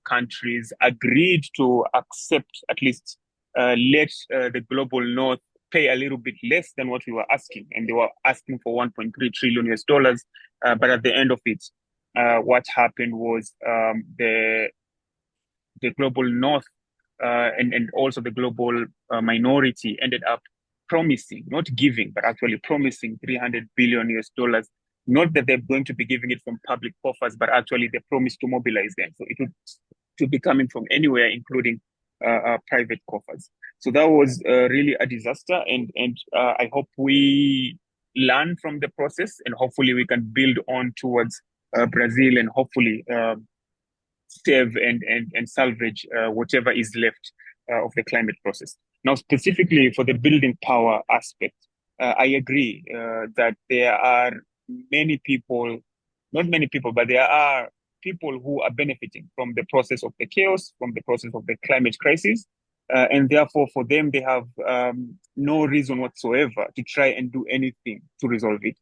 countries agreed to accept, at least let the global north pay a little bit less than what we were asking. And they were asking for $1.3 trillion. But at the end of it, what happened was the global north and also the global minority ended up promising, not giving, but actually promising $300 billion. Not that they're going to be giving it from public coffers, but actually they promised to mobilize them. So it would be coming from anywhere, including private coffers. So that was really a disaster. And I hope we learn from the process, and hopefully we can build on towards Brazil, and hopefully save and salvage whatever is left of the climate process. Now, specifically for the building power aspect, I agree that there are many people, not many people, but there are people who are benefiting from the process of the chaos, from the process of the climate crisis. And therefore, for them, they have no reason whatsoever to try and do anything to resolve it.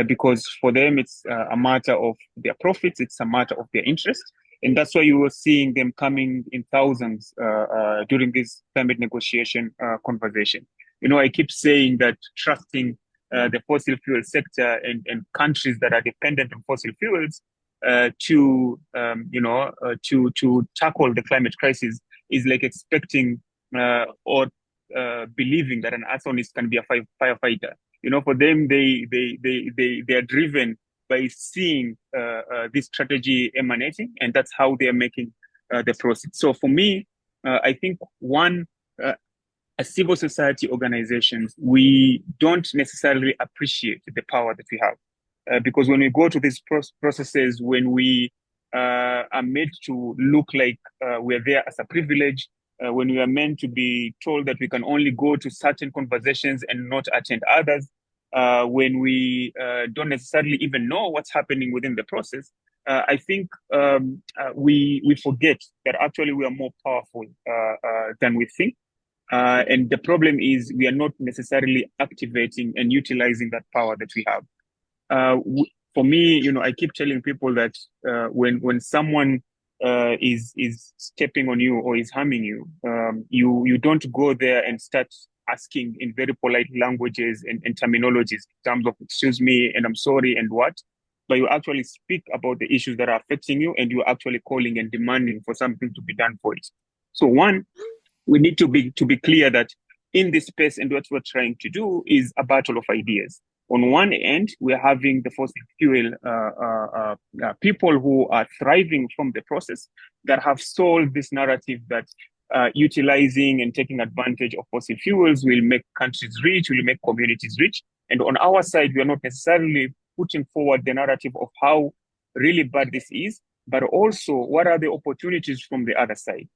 Because for them, it's a matter of their profits, it's a matter of their interest. And that's why you were seeing them coming in thousands during this climate negotiation conversation. I keep saying that trusting the fossil fuel sector and countries that are dependent on fossil fuels to tackle the climate crisis is like expecting or believing that an arsonist can be a firefighter. For them, they are driven by seeing this strategy emanating, and that's how they are making the process. So for me, I think as civil society organizations, we don't necessarily appreciate the power that we have. Because when we go to these processes, when we are made to look like we're there as a privilege, when we are meant to be told that we can only go to certain conversations and not attend others, when we don't necessarily even know what's happening within the process, I think we forget that actually we are more powerful than we think. And the problem is we are not necessarily activating and utilizing that power that we have. For me, I keep telling people that when someone is stepping on you or is harming you, you don't go there and start asking in very polite languages and terminologies in terms of excuse me and I'm sorry and what, but you actually speak about the issues that are affecting you, and you're actually calling and demanding for something to be done for it. So one, we need to be clear that in this space, and what we're trying to do is a battle of ideas. On one end, we're having the fossil fuel people who are thriving from the process, that have sold this narrative that utilizing and taking advantage of fossil fuels will make countries rich, will make communities rich. And on our side, we are not necessarily putting forward the narrative of how really bad this is, but also what are the opportunities from the other side.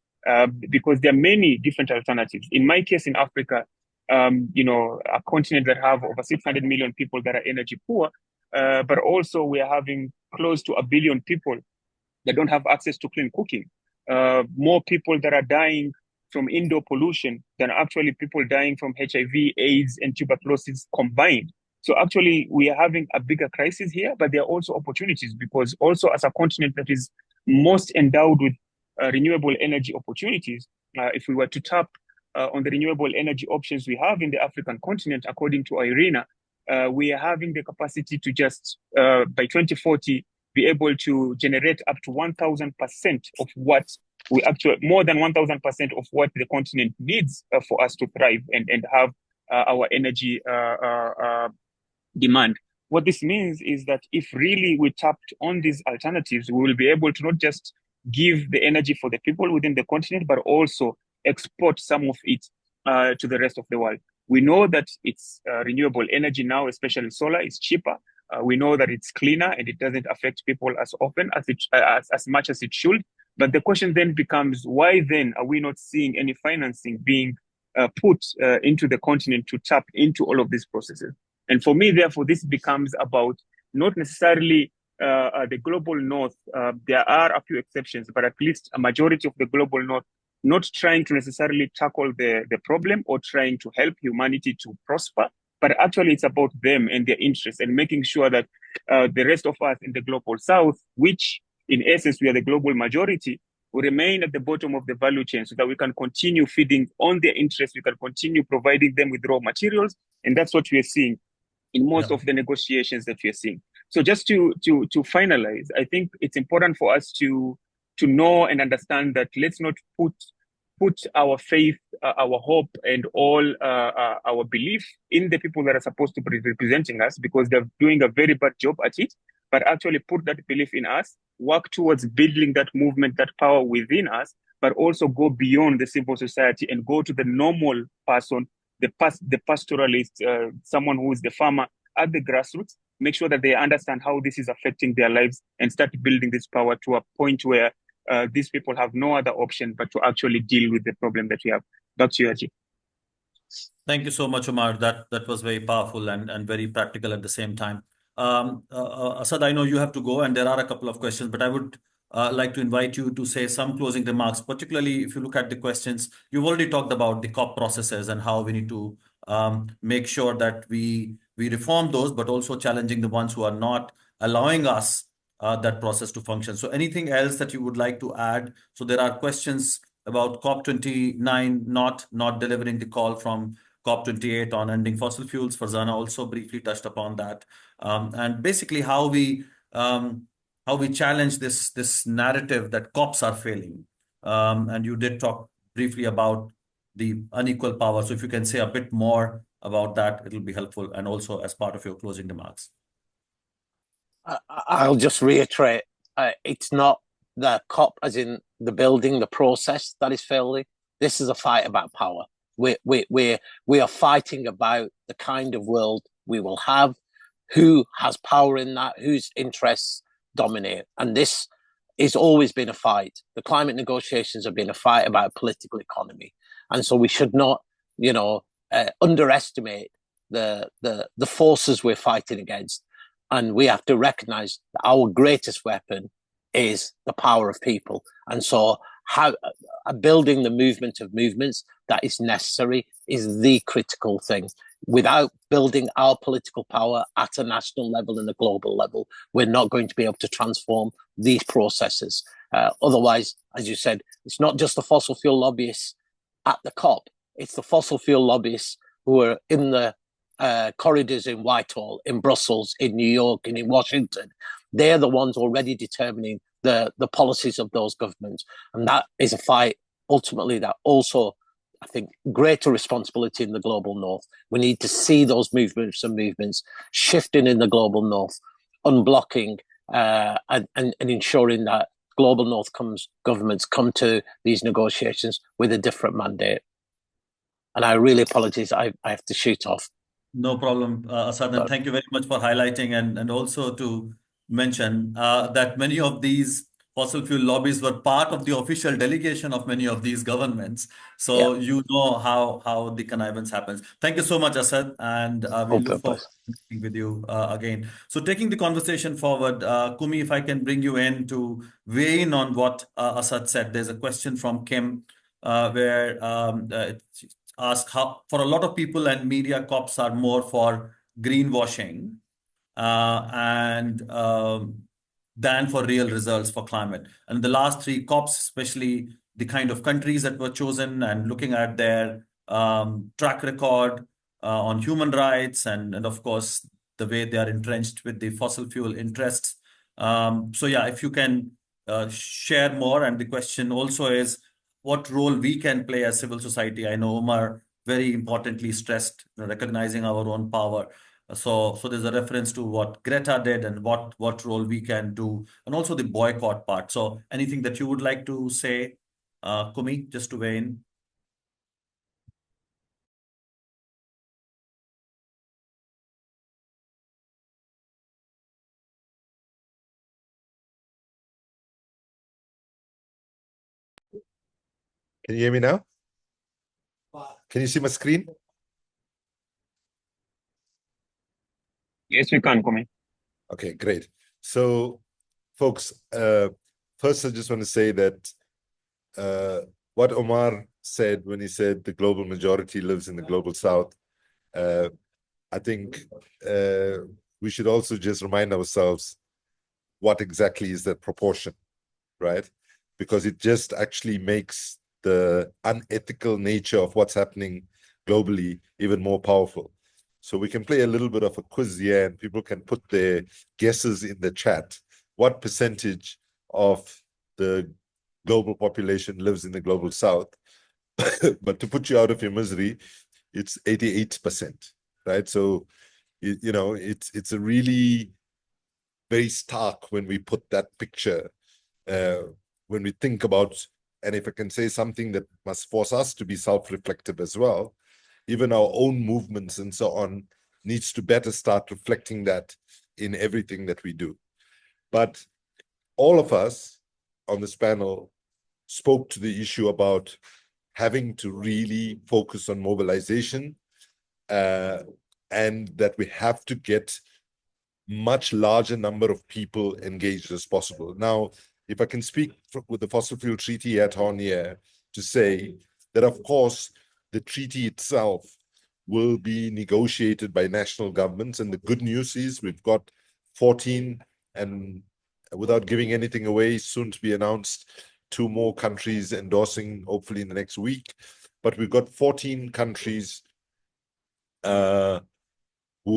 because there are many different alternatives. In my case, in Africa, a continent that have over 600 million people that are energy poor, but also we are having close to 1 billion people that don't have access to clean cooking. More people that are dying from indoor pollution than actually people dying from HIV, AIDS, and tuberculosis combined. So actually, we are having a bigger crisis here, but there are also opportunities because also as a continent that is most endowed with renewable energy opportunities, if we were to tap on the renewable energy options we have in the African continent, according to IRENA, we are having the capacity to just, by 2040, be able to generate up to 1,000% of what we actually, more than 1,000% of what the continent needs for us to thrive and have our energy demand. What this means is that if really we tapped on these alternatives, we will be able to not just give the energy for the people within the continent, but also export some of it to the rest of the world. We know that it's renewable energy now, especially solar, is cheaper. We know that it's cleaner and it doesn't affect people as often as much as it should. But the question then becomes, why then are we not seeing any financing being put into the continent to tap into all of these processes? And for me, therefore, this becomes about not necessarily the global north. There are a few exceptions, but at least a majority of the global north not trying to necessarily tackle the problem or trying to help humanity to prosper, but actually it's about them and their interests and making sure that the rest of us in the global south, which in essence we are the global majority, will remain at the bottom of the value chain so that we can continue feeding on their interests, we can continue providing them with raw materials, and that's what we are seeing in most of the negotiations that we are seeing. So just to finalize, I think it's important for us to know and understand that let's not put our faith, our hope, and all our belief in the people that are supposed to be representing us because they're doing a very bad job at it, but actually put that belief in us, work towards building that movement, that power within us, but also go beyond the civil society and go to the normal person, the pastoralist, someone who is the farmer at the grassroots, make sure that they understand how this is affecting their lives and start building this power to a point where these people have no other option but to actually deal with the problem that we have. Back to you, Ajit. Thank you so much, Omar. That was very powerful and very practical at the same time. Asad, I know you have to go and there are a couple of questions, but I would like to invite you to say some closing remarks, particularly if you look at the questions. You've already talked about the COP processes and how we need to make sure that we reform those, but also challenging the ones who are not allowing us that process to function. So anything else that you would like to add? So there are questions about COP29 not delivering the call from COP28 on ending fossil fuels. Farzana also briefly touched upon that, and basically how we challenge this narrative that COPs are failing. And you did talk briefly about the unequal power. So if you can say a bit more about that, it'll be helpful, and also as part of your closing remarks. I'll just reiterate, it's not the COP as in the building, the process that is failing. This is a fight about power. We are fighting about the kind of world we will have, who has power in that, whose interests dominate. And this has always been a fight. The climate negotiations have been a fight about political economy. And so we should not, underestimate the forces we're fighting against. And we have to recognize that our greatest weapon is the power of people. And so building the movement of movements that is necessary is the critical thing. Without building our political power at a national level and a global level, we're not going to be able to transform these processes. Otherwise, as you said, it's not just the fossil fuel lobbyists at the COP, it's the fossil fuel lobbyists who are in the corridors in Whitehall, in Brussels, in New York, and in Washington. They're the ones already determining the policies of those governments. And that is a fight, ultimately, that also, I think, greater responsibility in the global north. We need to see those movements shifting in the global north, unblocking and ensuring that global north governments come to these negotiations with a different mandate. And I really apologize, I have to shoot off. No problem, Asad, and thank you very much for highlighting and also to mention that many of these fossil fuel lobbies were part of the official delegation of many of these governments. Yeah, So you know how the connivance happens. Thank you so much, Asad, and we no look forward purpose. to speaking with you again. So taking the conversation forward, Kumi, if I can bring you in to weigh in on what Asad said. There's a question from Kim where it asks how for a lot of people and media, COPs are more for greenwashing and than for real results for climate. And the last three COPs, especially the kind of countries that were chosen and looking at their track record on human rights and of course, the way they are entrenched with the fossil fuel interests. So yeah, if you can share more. And the question also is what role we can play as civil society. I know Omar very importantly stressed recognizing our own power. So there's a reference to what Greta did and what role we can do, and also the boycott part. So anything that you would like to say, Kumi, just to weigh in? Can you hear me now? Can you see my screen? Yes, we can, Kumi. Okay, great. So, folks, first I just want to say that what Omar said when he said the global majority lives in the global south, I think we should also just remind ourselves what exactly is that proportion, right? Because it just actually makes the unethical nature of what's happening globally even more powerful. So we can play a little bit of a quiz here and people can put their guesses in the chat. What percentage of the global population lives in the global south? But to put you out of your misery, it's 88%, right? So, you know, it's a really very stark when we put that picture, when we think about, and if I can say something that must force us to be self-reflective as well, even our own movements and so on needs to better start reflecting that in everything that we do. But all of us on this panel spoke to the issue about having to really focus on mobilization, and that we have to get much larger number of people engaged as possible. Now, if I can speak with the Fossil Fuel Treaty hat on here to say that, of course, the treaty itself will be negotiated by national governments. And the good news is we've got 14, and without giving anything away, soon to be announced, 2 more countries endorsing, hopefully in the next week. But we've got 14 countries who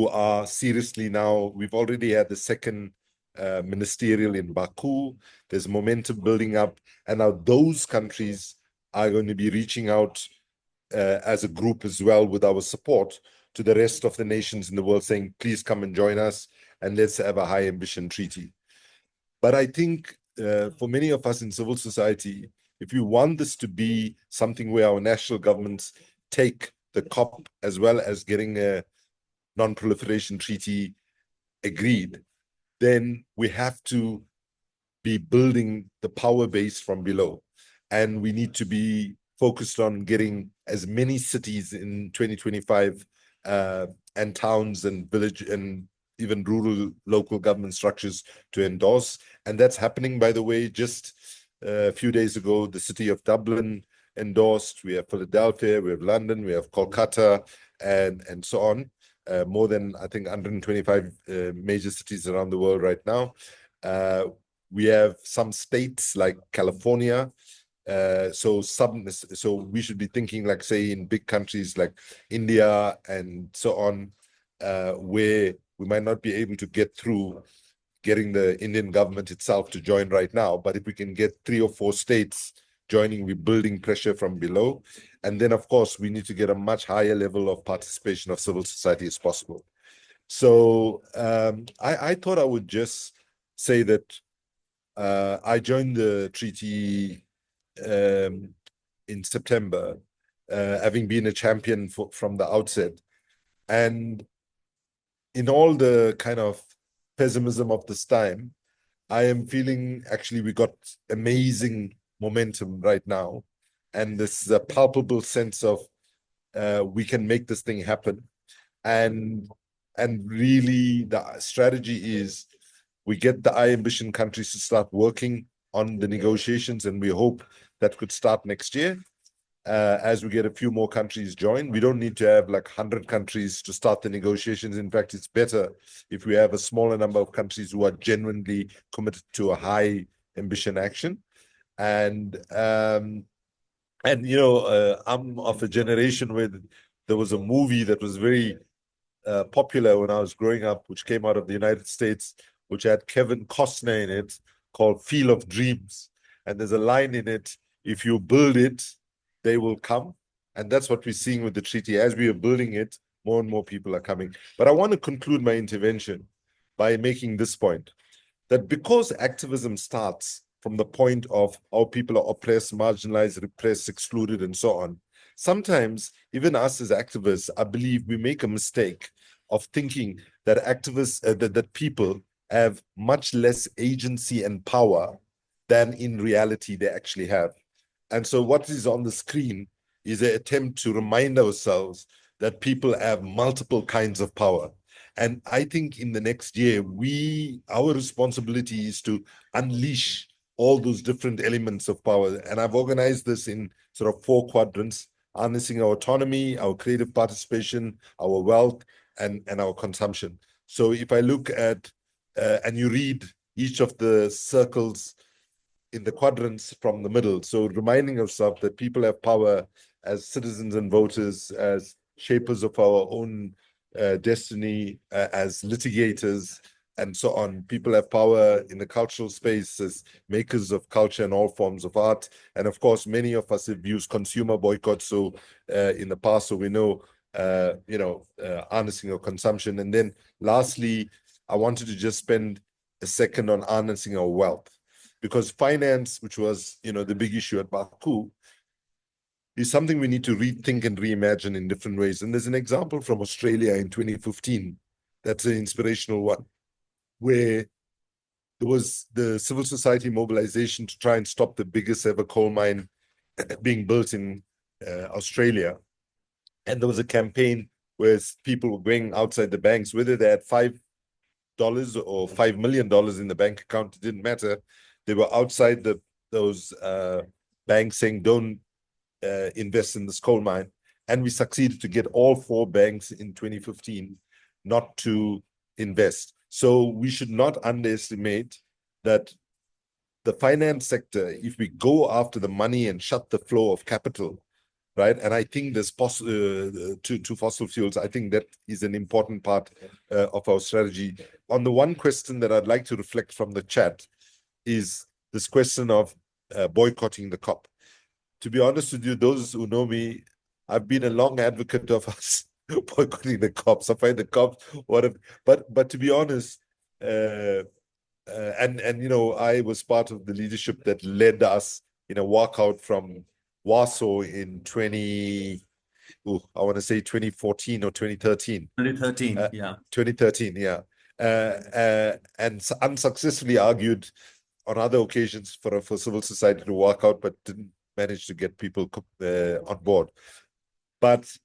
are seriously now, we've already had the second ministerial in Baku. There's momentum building up. And now those countries are going to be reaching out as a group as well with our support to the rest of the nations in the world saying, please come and join us and let's have a high ambition treaty. But I think for many of us in civil society, if you want this to be something where our national governments take the COP as well as getting a non-proliferation treaty agreed, then we have to be building the power base from below. And we need to be focused on getting as many cities in 2025 and towns and village and even rural local government structures to endorse. And that's happening, by the way. Just a few days ago, the city of Dublin endorsed. We have Philadelphia, we have London, we have Kolkata, and so on. More than, I think, 125 major cities around the world right now. We have some states like California. So we should be thinking, like, say, in big countries like India and so on, where we might not be able to get through getting the Indian government itself to join right now. But if we can get 3 or 4 states joining, we're building pressure from below. And then, of course, we need to get a much higher level of participation of civil society as possible. So I thought I would just say that I joined the treaty in September, having been a champion from the outset. And in all the kind of pessimism of this time, I am feeling actually we got amazing momentum right now. And this is a palpable sense of we can make this thing happen. And really the strategy is we get the I ambition countries to start working on the negotiations, and we hope that could start next year. As we get a few more countries join, we don't need to have like 100 countries to start the negotiations. In fact, it's better if we have a smaller number of countries who are genuinely committed to a high ambition action. And I'm of a generation where there was a movie that was very popular when I was growing up, which came out of the United States, which had Kevin Costner in it, called Field of Dreams. And there's a line in it, if you build it, they will come. And that's what we're seeing with the treaty. As we are building it, more and more people are coming. But I want to conclude my intervention by making this point, that because activism starts from the point of how people are oppressed, marginalized, repressed, excluded, and so on, sometimes even us as activists, I believe we make a mistake of thinking that activists, that people have much less agency and power than in reality they actually have. And so what is on the screen is an attempt to remind ourselves that people have multiple kinds of power. And I think in the next year, our responsibility is to unleash all those different elements of power. And I've organized this in sort of 4 quadrants: harnessing our autonomy, our creative participation, our wealth, and our consumption. So if I look at, and you read each of the circles in the quadrants from the middle, so reminding ourselves that people have power as citizens and voters, as shapers of our own destiny, as litigators, and so on. People have power in the cultural space as makers of culture and all forms of art. And of course, many of us have used consumer boycotts in the past, so we know, harnessing our consumption. And then lastly, I wanted to just spend a second on harnessing our wealth, because finance, which was, the big issue at Baku, is something we need to rethink and reimagine in different ways. And there's an example from Australia in 2015 that's an inspirational one, where there was the civil society mobilization to try and stop the biggest ever coal mine being built in Australia. And there was a campaign where people were going outside the banks, whether they had $5 or $5 million in the bank account, it didn't matter. They were outside those banks saying, don't invest in this coal mine. And we succeeded to get all 4 banks in 2015 not to invest. So we should not underestimate that the finance sector, if we go after the money and shut the flow of capital, right? And I think there's to fossil fuels, I think that is an important part of our strategy. On the one question that I'd like to reflect from the chat is this question of boycotting the COP. To be honest with you, those who know me, I've been a long advocate of us boycotting the COPs. I find the COPs, but to be honest, I was part of the leadership that led us in a walkout from Warsaw in 2014 or 2013. 2013, yeah. 2013, yeah. And unsuccessfully argued on other occasions for civil society to walk out, but didn't manage to get people on board. But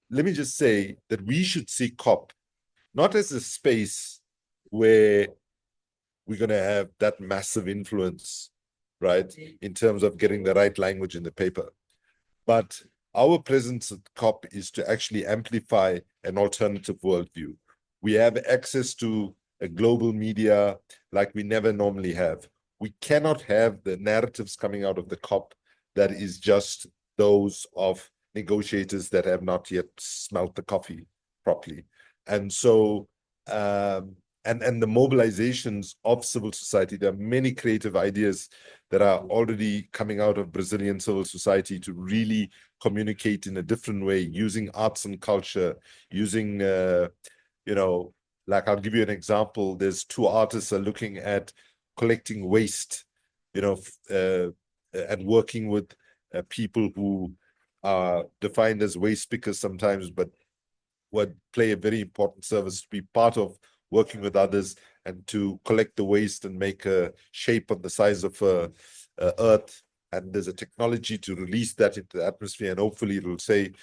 let me just say that we should see COP not as a space where we're going to have that massive influence, right, in terms of getting the right language in the paper. But our presence at COP is to actually amplify an alternative worldview. We have access to a global media like we never normally have. We cannot have the narratives coming out of the COP that is just those of negotiators that have not yet smelt the coffee properly. And so, and the mobilizations of civil society, there are many creative ideas that are already coming out of Brazilian civil society to really communicate in a different way, using arts and culture, using, like I'll give you an example. There's 2 artists are looking at collecting waste, and working with people who are defined as waste pickers sometimes, but would play a very important service to be part of working with others and to collect the waste and make a shape on the size of Earth. And there's a technology to release that into the atmosphere, and hopefully it will say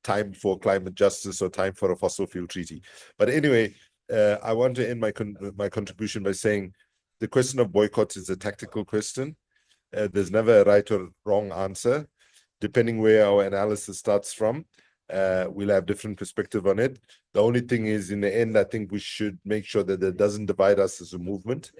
time for climate justice or time for a fossil fuel treaty. But anyway, I want to end my contribution by saying the question of boycotts is a tactical question. There's never a right or wrong answer. Depending where our analysis starts from, we'll have different perspective on it. The only thing is, in the end, I think we should make sure that it doesn't divide us as a movement.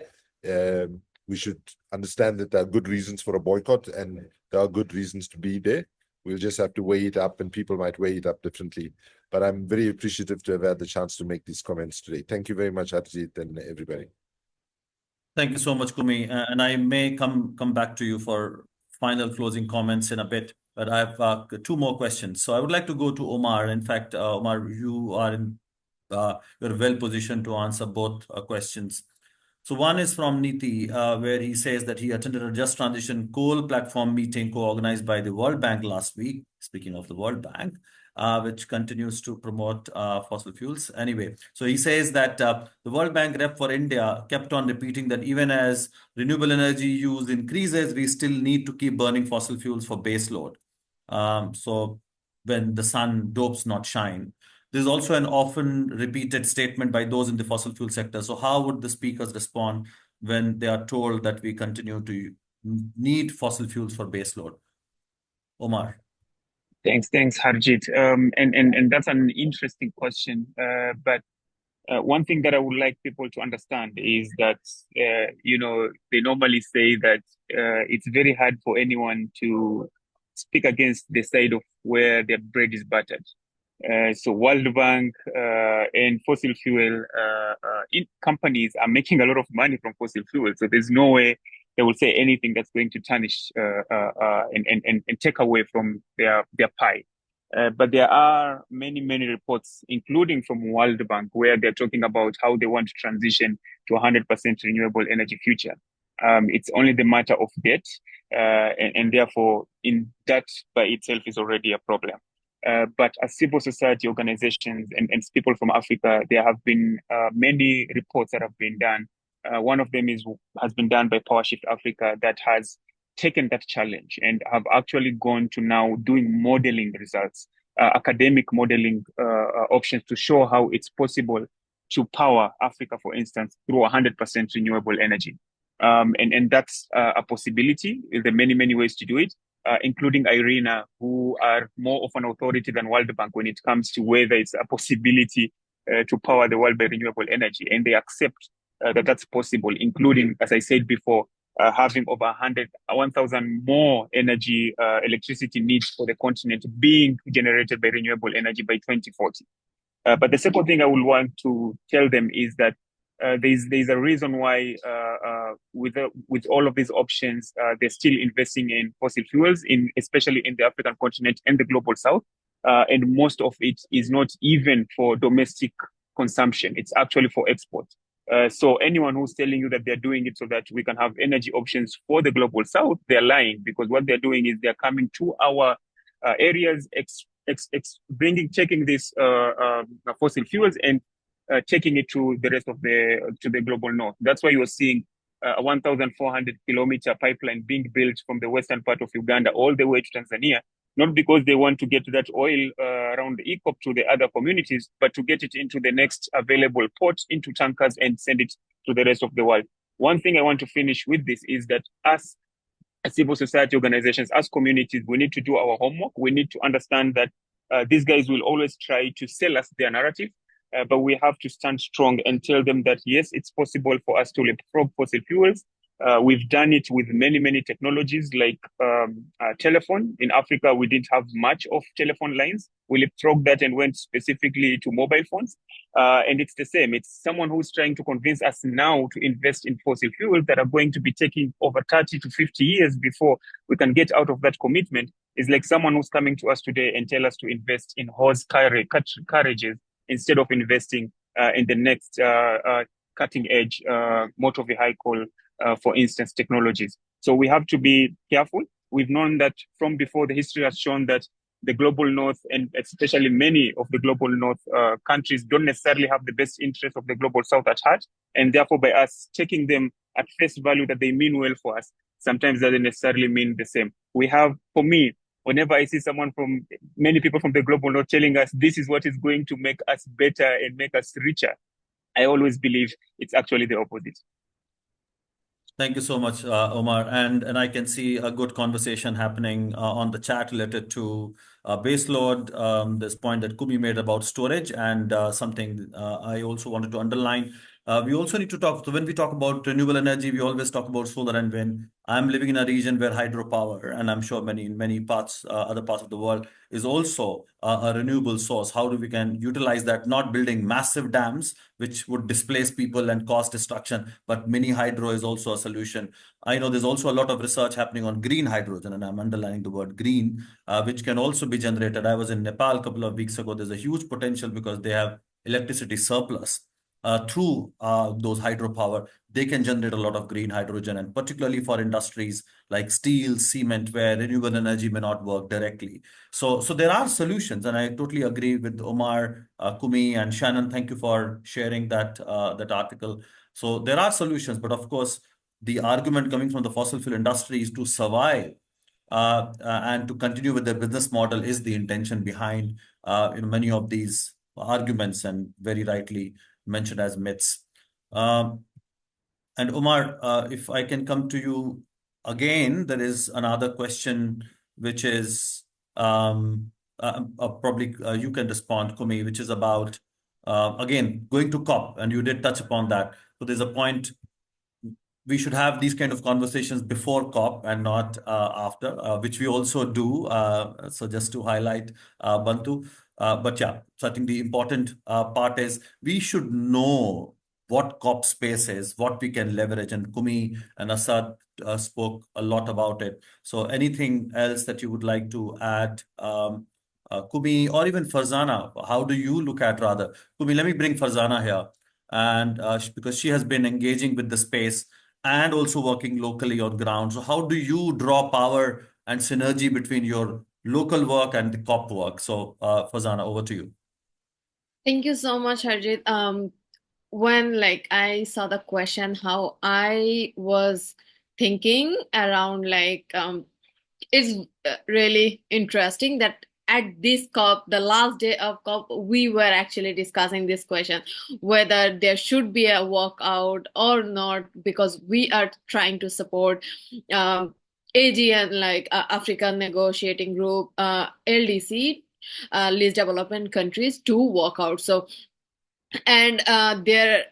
We should understand that there are good reasons for a boycott and there are good reasons to be there. We'll just have to weigh it up, and people might weigh it up differently. But I'm very appreciative to have had the chance to make these comments today. Thank you very much, Harjeet, and everybody. Thank you so much, Kumi. And I may come back to you for final closing comments in a bit, but I have two more questions. So I would like to go to Omar. In fact, Omar, you're well positioned to answer both questions. So one is from Niti, where he says that he attended a Just Transition Coal Platform meeting co-organized by the World Bank last week. Speaking of the World Bank, which continues to promote fossil fuels. Anyway, so he says that the World Bank rep for India kept on repeating that even as renewable energy use increases, we still need to keep burning fossil fuels for base load. So when the sun dopes not shine. There's also an often repeated statement by those in the fossil fuel sector. So how would the speakers respond when they are told that we continue to need fossil fuels for baseload? Omar. Thanks, Harjit. And that's an interesting question. But one thing that I would like people to understand is that, they normally say that it's very hard for anyone to speak against the side of where their bread is buttered. So World Bank and fossil fuel companies are making a lot of money from fossil fuel. So there's no way they will say anything that's going to tarnish and take away from their pie. But there are many reports, including from World Bank, where they're talking about how they want to transition to 100% renewable energy future. It's only the matter of debt, and therefore, in that by itself is already a problem. But as civil society organizations and people from Africa, there have been many reports that have been done. One of them has been done by PowerShift Africa that has taken that challenge and have actually gone to now doing modeling results, academic modeling options to show how it's possible to power Africa, for instance, through 100% renewable energy. And that's a possibility. There are many ways to do it. Including IRENA, who are more of an authority than World Bank when it comes to whether it's a possibility to power the world by renewable energy. And they accept that that's possible, including, as I said before, having over 1,000 more electricity needs for the continent being generated by renewable energy by 2040. But the second thing I would want to tell them is that there's a reason why with all of these options, they're still investing in fossil fuels, especially in the African continent and the global south. And most of it is not even for domestic consumption. It's actually for export. So anyone who's telling you that they're doing it so that we can have energy options for the global south, they're lying, because what they're doing is they're coming to our areas, taking these fossil fuels and taking it to the rest of the global north. That's why you're seeing a 1,400 kilometer pipeline being built from the western part of Uganda all the way to Tanzania, not because they want to get that oil around the ECOP to the other communities, but to get it into the next available port, into tankers, and send it to the rest of the world. One thing I want to finish with this is that as civil society organizations, as communities, we need to do our homework. We need to understand that these guys will always try to sell us their narrative. But we have to stand strong and tell them that, yes, it's possible for us to leapfrog fossil fuels. We've done it with many technologies like telephone. In Africa, we didn't have much of telephone lines. We leapfrogged that and went specifically to mobile phones. And it's the same. It's someone who's trying to convince us now to invest in fossil fuels that are going to be taking over 30 to 50 years before we can get out of that commitment. Is like someone who's coming to us today and tell us to invest in horse carriages instead of investing in the next cutting edge motor vehicle, for instance, technologies. So we have to be careful. We've known that from before. The history has shown that the global north, and especially many of the global north countries, don't necessarily have the best interest of the global south at heart. And therefore, by us taking them at face value that they mean well for us, sometimes doesn't necessarily mean the same. We have, for me, whenever I see many people from the global north telling us this is what is going to make us better and make us richer, I always believe it's actually the opposite. Thank you so much, Omar. And I can see a good conversation happening on the chat related to baseload. This point that Kumi made about storage, and something I also wanted to underline. We also need to talk. So when we talk about renewable energy, we always talk about solar and wind. I'm living in a region where hydropower, and I'm sure many parts, other parts of the world, is also a renewable source. How do we can utilize that? Not building massive dams, which would displace people and cause destruction, but mini hydro is also a solution. I know there's also a lot of research happening on green hydrogen, and I'm underlining the word green, which can also be generated. I was in Nepal a couple of weeks ago. There's a huge potential because they have electricity surplus. Through those hydropower, they can generate a lot of green hydrogen, and particularly for industries like steel, cement, where renewable energy may not work directly. So there are solutions, and I totally agree with Omar, Kumi, and Shannon. Thank you for sharing that article. So there are solutions, but of course, the argument coming from the fossil fuel industry is to survive and to continue with their business model is the intention behind many of these arguments, and very rightly mentioned as myths. And Omar, if I can come to you again, there is another question which is probably you can respond, Kumi, which is about again going to COP, and you did touch upon that. So there's a point we should have these kind of conversations before COP and not after, which we also do. So just to highlight, Bantu. But yeah, so I think the important part is we should know what COP space is, what we can leverage. And Kumi and Asad spoke a lot about it. So anything else that you would like to add, Kumi, or even Farzana, how do you look at rather? Kumi, let me bring Farzana here. And because she has been engaging with the space and also working locally on ground. So how do you draw power and synergy between your local work and the COP work? So Fazana, over to you. Thank you so much, Harjit. When I saw the question, how I was thinking around it's really interesting that at this COP, the last day of COP, we were actually discussing this question, whether there should be a walkout or not, because we are trying to support AGN, African Negotiating Group, LDC, least development countries to walk out. So, and the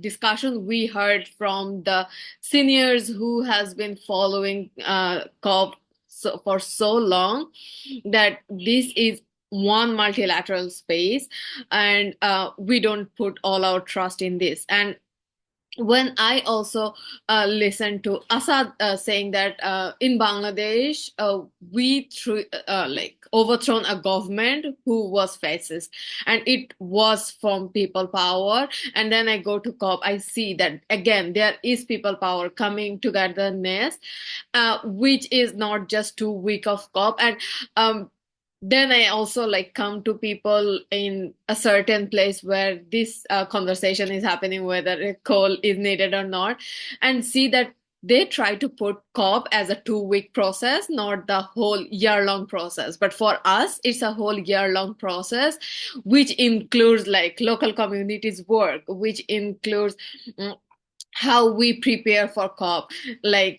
discussion we heard from the seniors who has been following COP for so long, that this is one multilateral space, and we don't put all our trust in this. And when I also listened to Asad saying that in Bangladesh, we overthrown a government who was fascist, and it was from people power. And then I go to COP, I see that again there is people power coming togetherness, which is not just 2 weeks of COP. And then I also come to people in a certain place where this conversation is happening, whether coal is needed or not, and see that they try to put COP as a 2 week process, not the whole year-long process. But for us, it's a whole year-long process, which includes local communities work, which includes how we prepare for COP.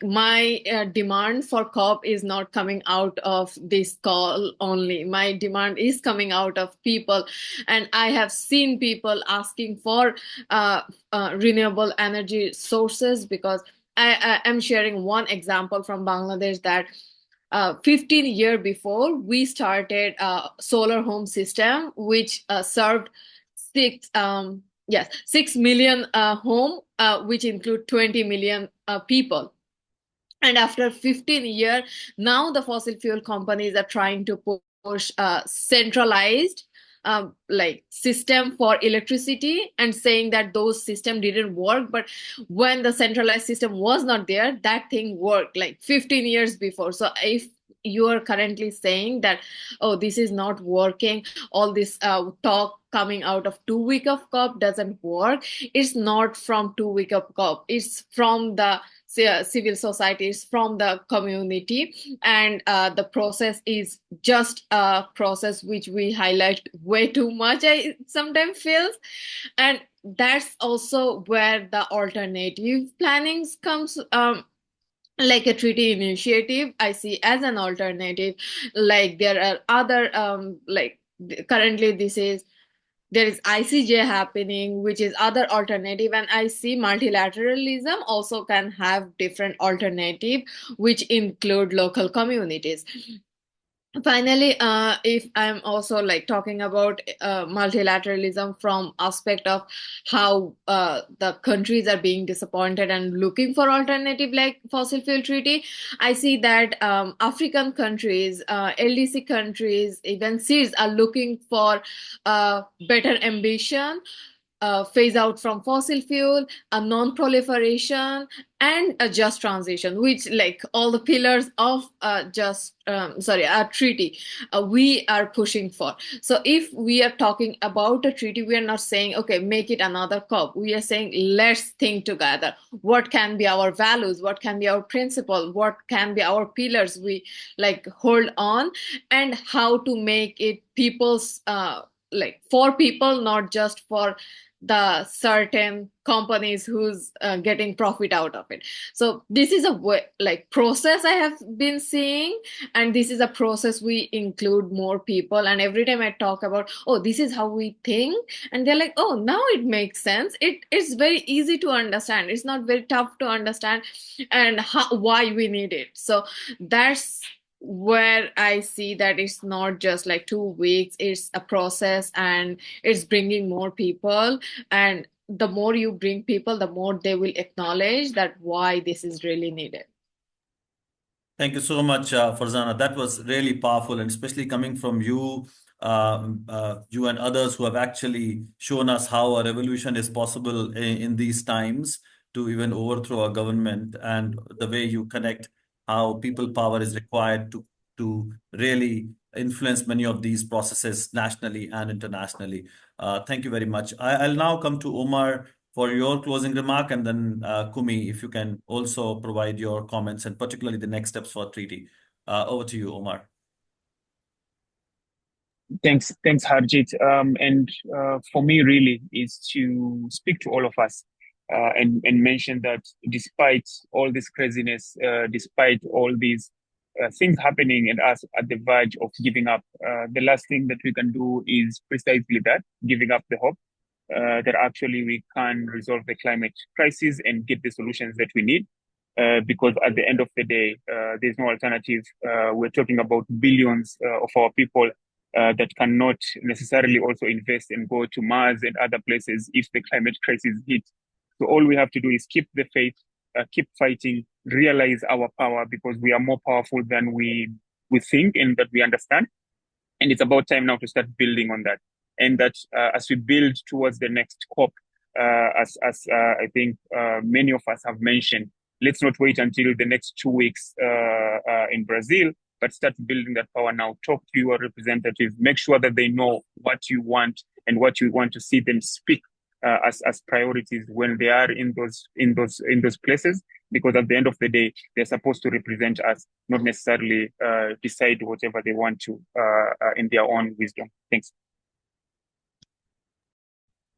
My demand for COP is not coming out of this call only. My demand is coming out of people. And I have seen people asking for renewable energy sources, because I am sharing one example from Bangladesh that 15 years before, we started a solar home system, which served 6 million home, which include 20 million people. And after 15 years, now the fossil fuel companies are trying to push centralized system for electricity, and saying that those system didn't work. But when the centralized system was not there, that thing worked 15 years before. So if you are currently saying that, oh, this is not working, all this talk coming out of 2 week of COP doesn't work, it's not from 2 week of COP, it's from the civil society, it's from the community, and the process is just a process which we highlight way too much, I sometimes feels. And that's also where the alternative plannings comes, like a treaty initiative I see as an alternative. Like there are other currently there is ICJ happening, which is other alternative, and I see multilateralism also can have different alternative, which include local communities. Finally, if I'm also like talking about multilateralism from aspect of how the countries are being disappointed and looking for alternative like fossil fuel treaty, I see that African countries, LDC countries, even seeds are looking for better ambition, phase out from fossil fuel, a non-proliferation, and a just transition, which like all the pillars of a treaty we are pushing for. So if we are talking about a treaty, we are not saying, okay, make it another COP. We are saying, let's think together. What can be our values? What can be our principle? What can be our pillars we like hold on, and how to make it people's like for people, not just for the certain companies who's getting profit out of it. So this is a way, like process I have been seeing, and this is a process we include more people. And every time I talk about, oh, this is how we think, and they're like, oh, now it makes sense. It's very easy to understand. It's not very tough to understand, and why we need it. So that's where I see that it's not just like 2 weeks, it's a process, and it's bringing more people. And the more you bring people, the more they will acknowledge that why this is really needed. Thank you so much, Farzana. That was really powerful, and especially coming from you, you and others who have actually shown us how a revolution is possible in these times to even overthrow a government, and the way you connect how people power is required to really influence many of these processes nationally and internationally. Thank you very much. I'll now come to Omar for your closing remark, and then Kumi, if you can also provide your comments and particularly the next steps for treaty. Over to you, Omar. Thanks, Harjit. And for me, really, is to speak to all of us and mention that despite all this craziness, despite all these things happening and us at the verge of giving up, the last thing that we can do is precisely that, giving up the hope that actually we can resolve the climate crisis and get the solutions that we need. Because at the end of the day, there's no alternative. We're talking about billions of our people that cannot necessarily also invest and go to Mars and other places if the climate crisis hits. So all we have to do is keep the faith, keep fighting, realize our power, because we are more powerful than we think and that we understand. And it's about time now to start building on that. And that as we build towards the next COP, as I think many of us have mentioned, let's not wait until the next 2 weeks in Brazil, but start building that power now. Talk to your representatives. Make sure that they know what you want and what you want to see them speak as priorities when they are in those places. Because at the end of the day, they're supposed to represent us, not necessarily decide whatever they want to in their own wisdom. Thanks.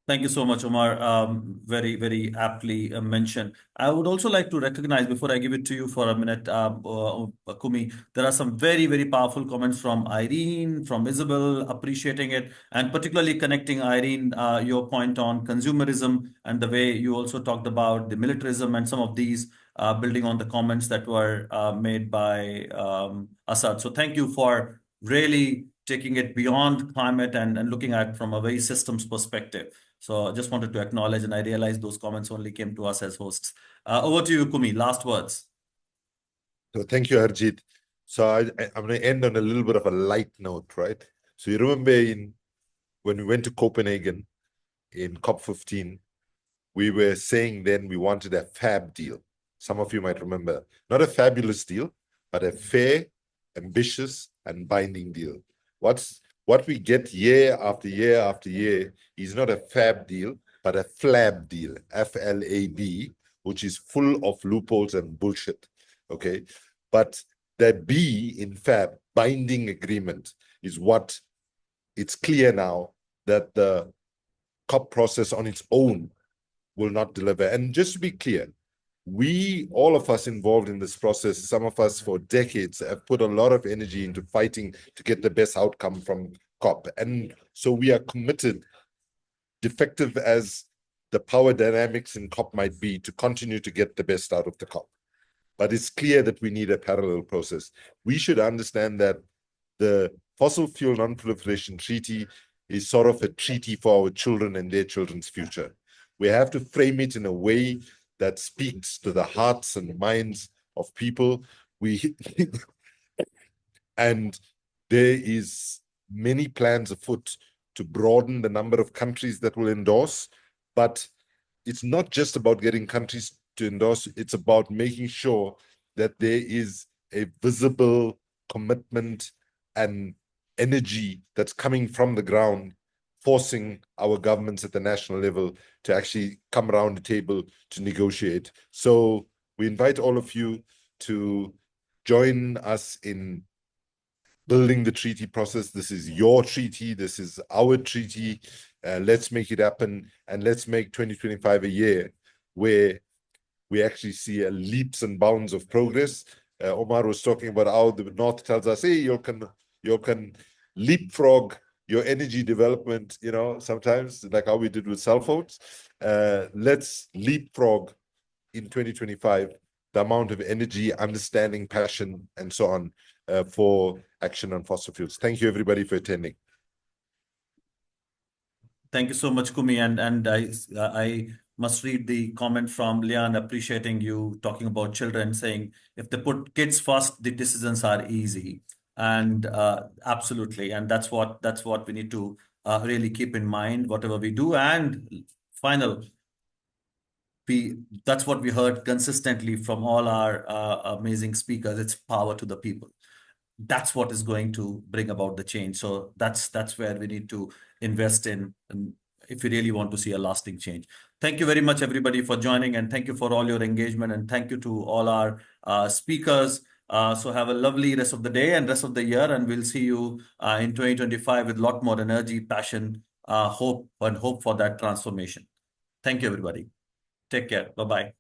Thank you so much, Omar. Very, very aptly mentioned. I would also like to recognize, before I give it to you for a minute, Kumi, there are some very, very powerful comments from Irene, from Isabel, appreciating it, and particularly connecting, Irene, your point on consumerism and the way you also talked about the militarism and some of these, building on the comments that were made by Asad. So thank you for really taking it beyond climate and looking at from a very systems perspective. So I just wanted to acknowledge, and I realized those comments only came to us as hosts. Over to you, Kumi. Last words. So thank you, Harjit. So I'm going to end on a little bit of a light note, right? So you remember when we went to Copenhagen in COP15, we were saying then we wanted a fab deal. Some of you might remember, not a fabulous deal, but a fair, ambitious, and binding deal. What we get year after year after year is not a fab deal, but a flab deal, FLAB, which is full of loopholes and bullshit. Okay. But the B in fab, binding agreement, is what it's clear now that the COP process on its own will not deliver. And just to be clear, all of us involved in this process, some of us for decades have put a lot of energy into fighting to get the best outcome from COP. And so we are committed, defective as the power dynamics in COP might be, to continue to get the best out of the COP. But it's clear that we need a parallel process. We should understand that the Fossil Fuel Non-Proliferation Treaty is sort of a treaty for our children and their children's future. We have to frame it in a way that speaks to the hearts and minds of people. And there is many plans afoot to broaden the number of countries that will endorse, but it's not just about getting countries to endorse, it's about making sure that there is a visible commitment and energy that's coming from the ground, forcing our governments at the national level to actually come around the table to negotiate. So we invite all of you to join us in building the treaty process. This is your treaty. This is our treaty. Let's make it happen, and let's make 2025 a year where we actually see a leaps and bounds of progress. Omar was talking about how the North tells us, hey, you can leapfrog your energy development, sometimes, like how we did with cell phones. Let's leapfrog in 2025 the amount of energy, understanding, passion, and so on for action on fossil fuels. Thank you, everybody, for attending. Thank you so much, Kumi. And I must read the comment from Lian, appreciating you talking about children, saying if they put kids first, the decisions are easy. And absolutely, and that's what we need to really keep in mind, whatever we do. And that's what we heard consistently from all our amazing speakers. It's power to the people. That's what is going to bring about the change. So that's where we need to invest in, if we really want to see a lasting change. Thank you very much, everybody, for joining, and thank you for all your engagement, and thank you to all our speakers. So have a lovely rest of the day and rest of the year, and we'll see you in 2025 with a lot more energy, passion, hope for that transformation. Thank you, everybody. Take care. Bye-bye.